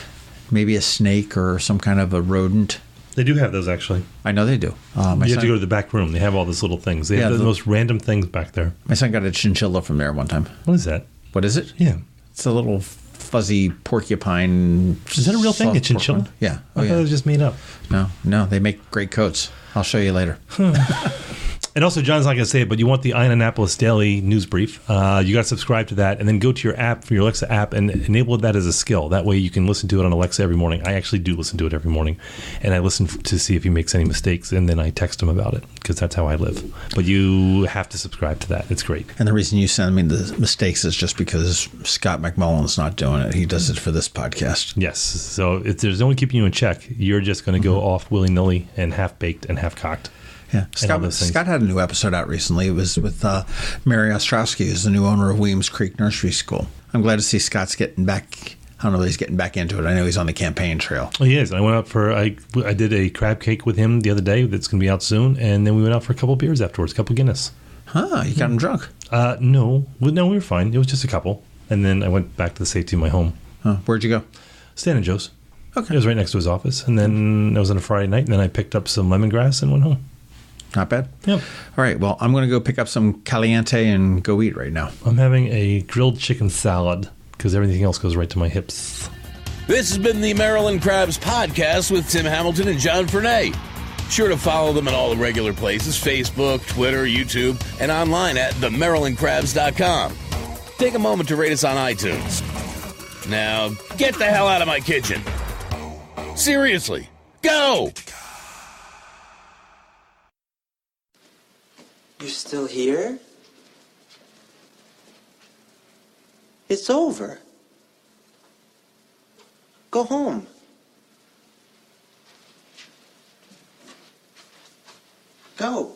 Maybe a snake or some kind of a rodent. They do have those, actually. I know they do. You have to go to the back room. They have all these little things. They have the most random things back there. My son got a chinchilla from there one time. What is that? What is it? Yeah. It's a little fuzzy porcupine. Is that a real thing, a chinchilla? Yeah. I thought it was just made up. No, they make great coats. I'll show you later. And also, John's not going to say it, but you want the Iron Annapolis Daily News Brief. You got to subscribe to that and then go to your app, for your Alexa app, and enable that as a skill. That way you can listen to it on Alexa every morning. I actually do listen to it every morning. And I listen to see if he makes any mistakes, and then I text him about it because that's how I live. But you have to subscribe to that. It's great. And the reason you send me the mistakes is just because Scott McMullen's not doing it. He does it for this podcast. Yes. So if there's no one keeping you in check, you're just going to go off willy-nilly and half-baked and half-cocked. Yeah, Scott had a new episode out recently. It was with Mary Ostrowski, who's the new owner of Williams Creek Nursery School. I'm glad to see Scott's getting back. I don't know that he's getting back into it. I know he's on the campaign trail. Oh, he is. I went out I did a crab cake with him the other day that's going to be out soon, and then we went out for a couple beers afterwards, a couple Guinness. Huh, you got him drunk? No, we were fine. It was just a couple. And then I went back to the safety of my home. Huh, where'd you go? Stan and Joe's. Okay. It was right next to his office. And then it was on a Friday night, and then I picked up some lemongrass and went home. Not bad. Yep. All right. Well, I'm going to go pick up some caliente and go eat right now. I'm having a grilled chicken salad because everything else goes right to my hips. This has been the Maryland Crabs Podcast with Tim Hamilton and John Fernay. Sure to follow them at all the regular places, Facebook, Twitter, YouTube, and online at themarylandcrabs.com. Take a moment to rate us on iTunes. Now, get the hell out of my kitchen. Seriously, go! You're still here? It's over. Go home. Go.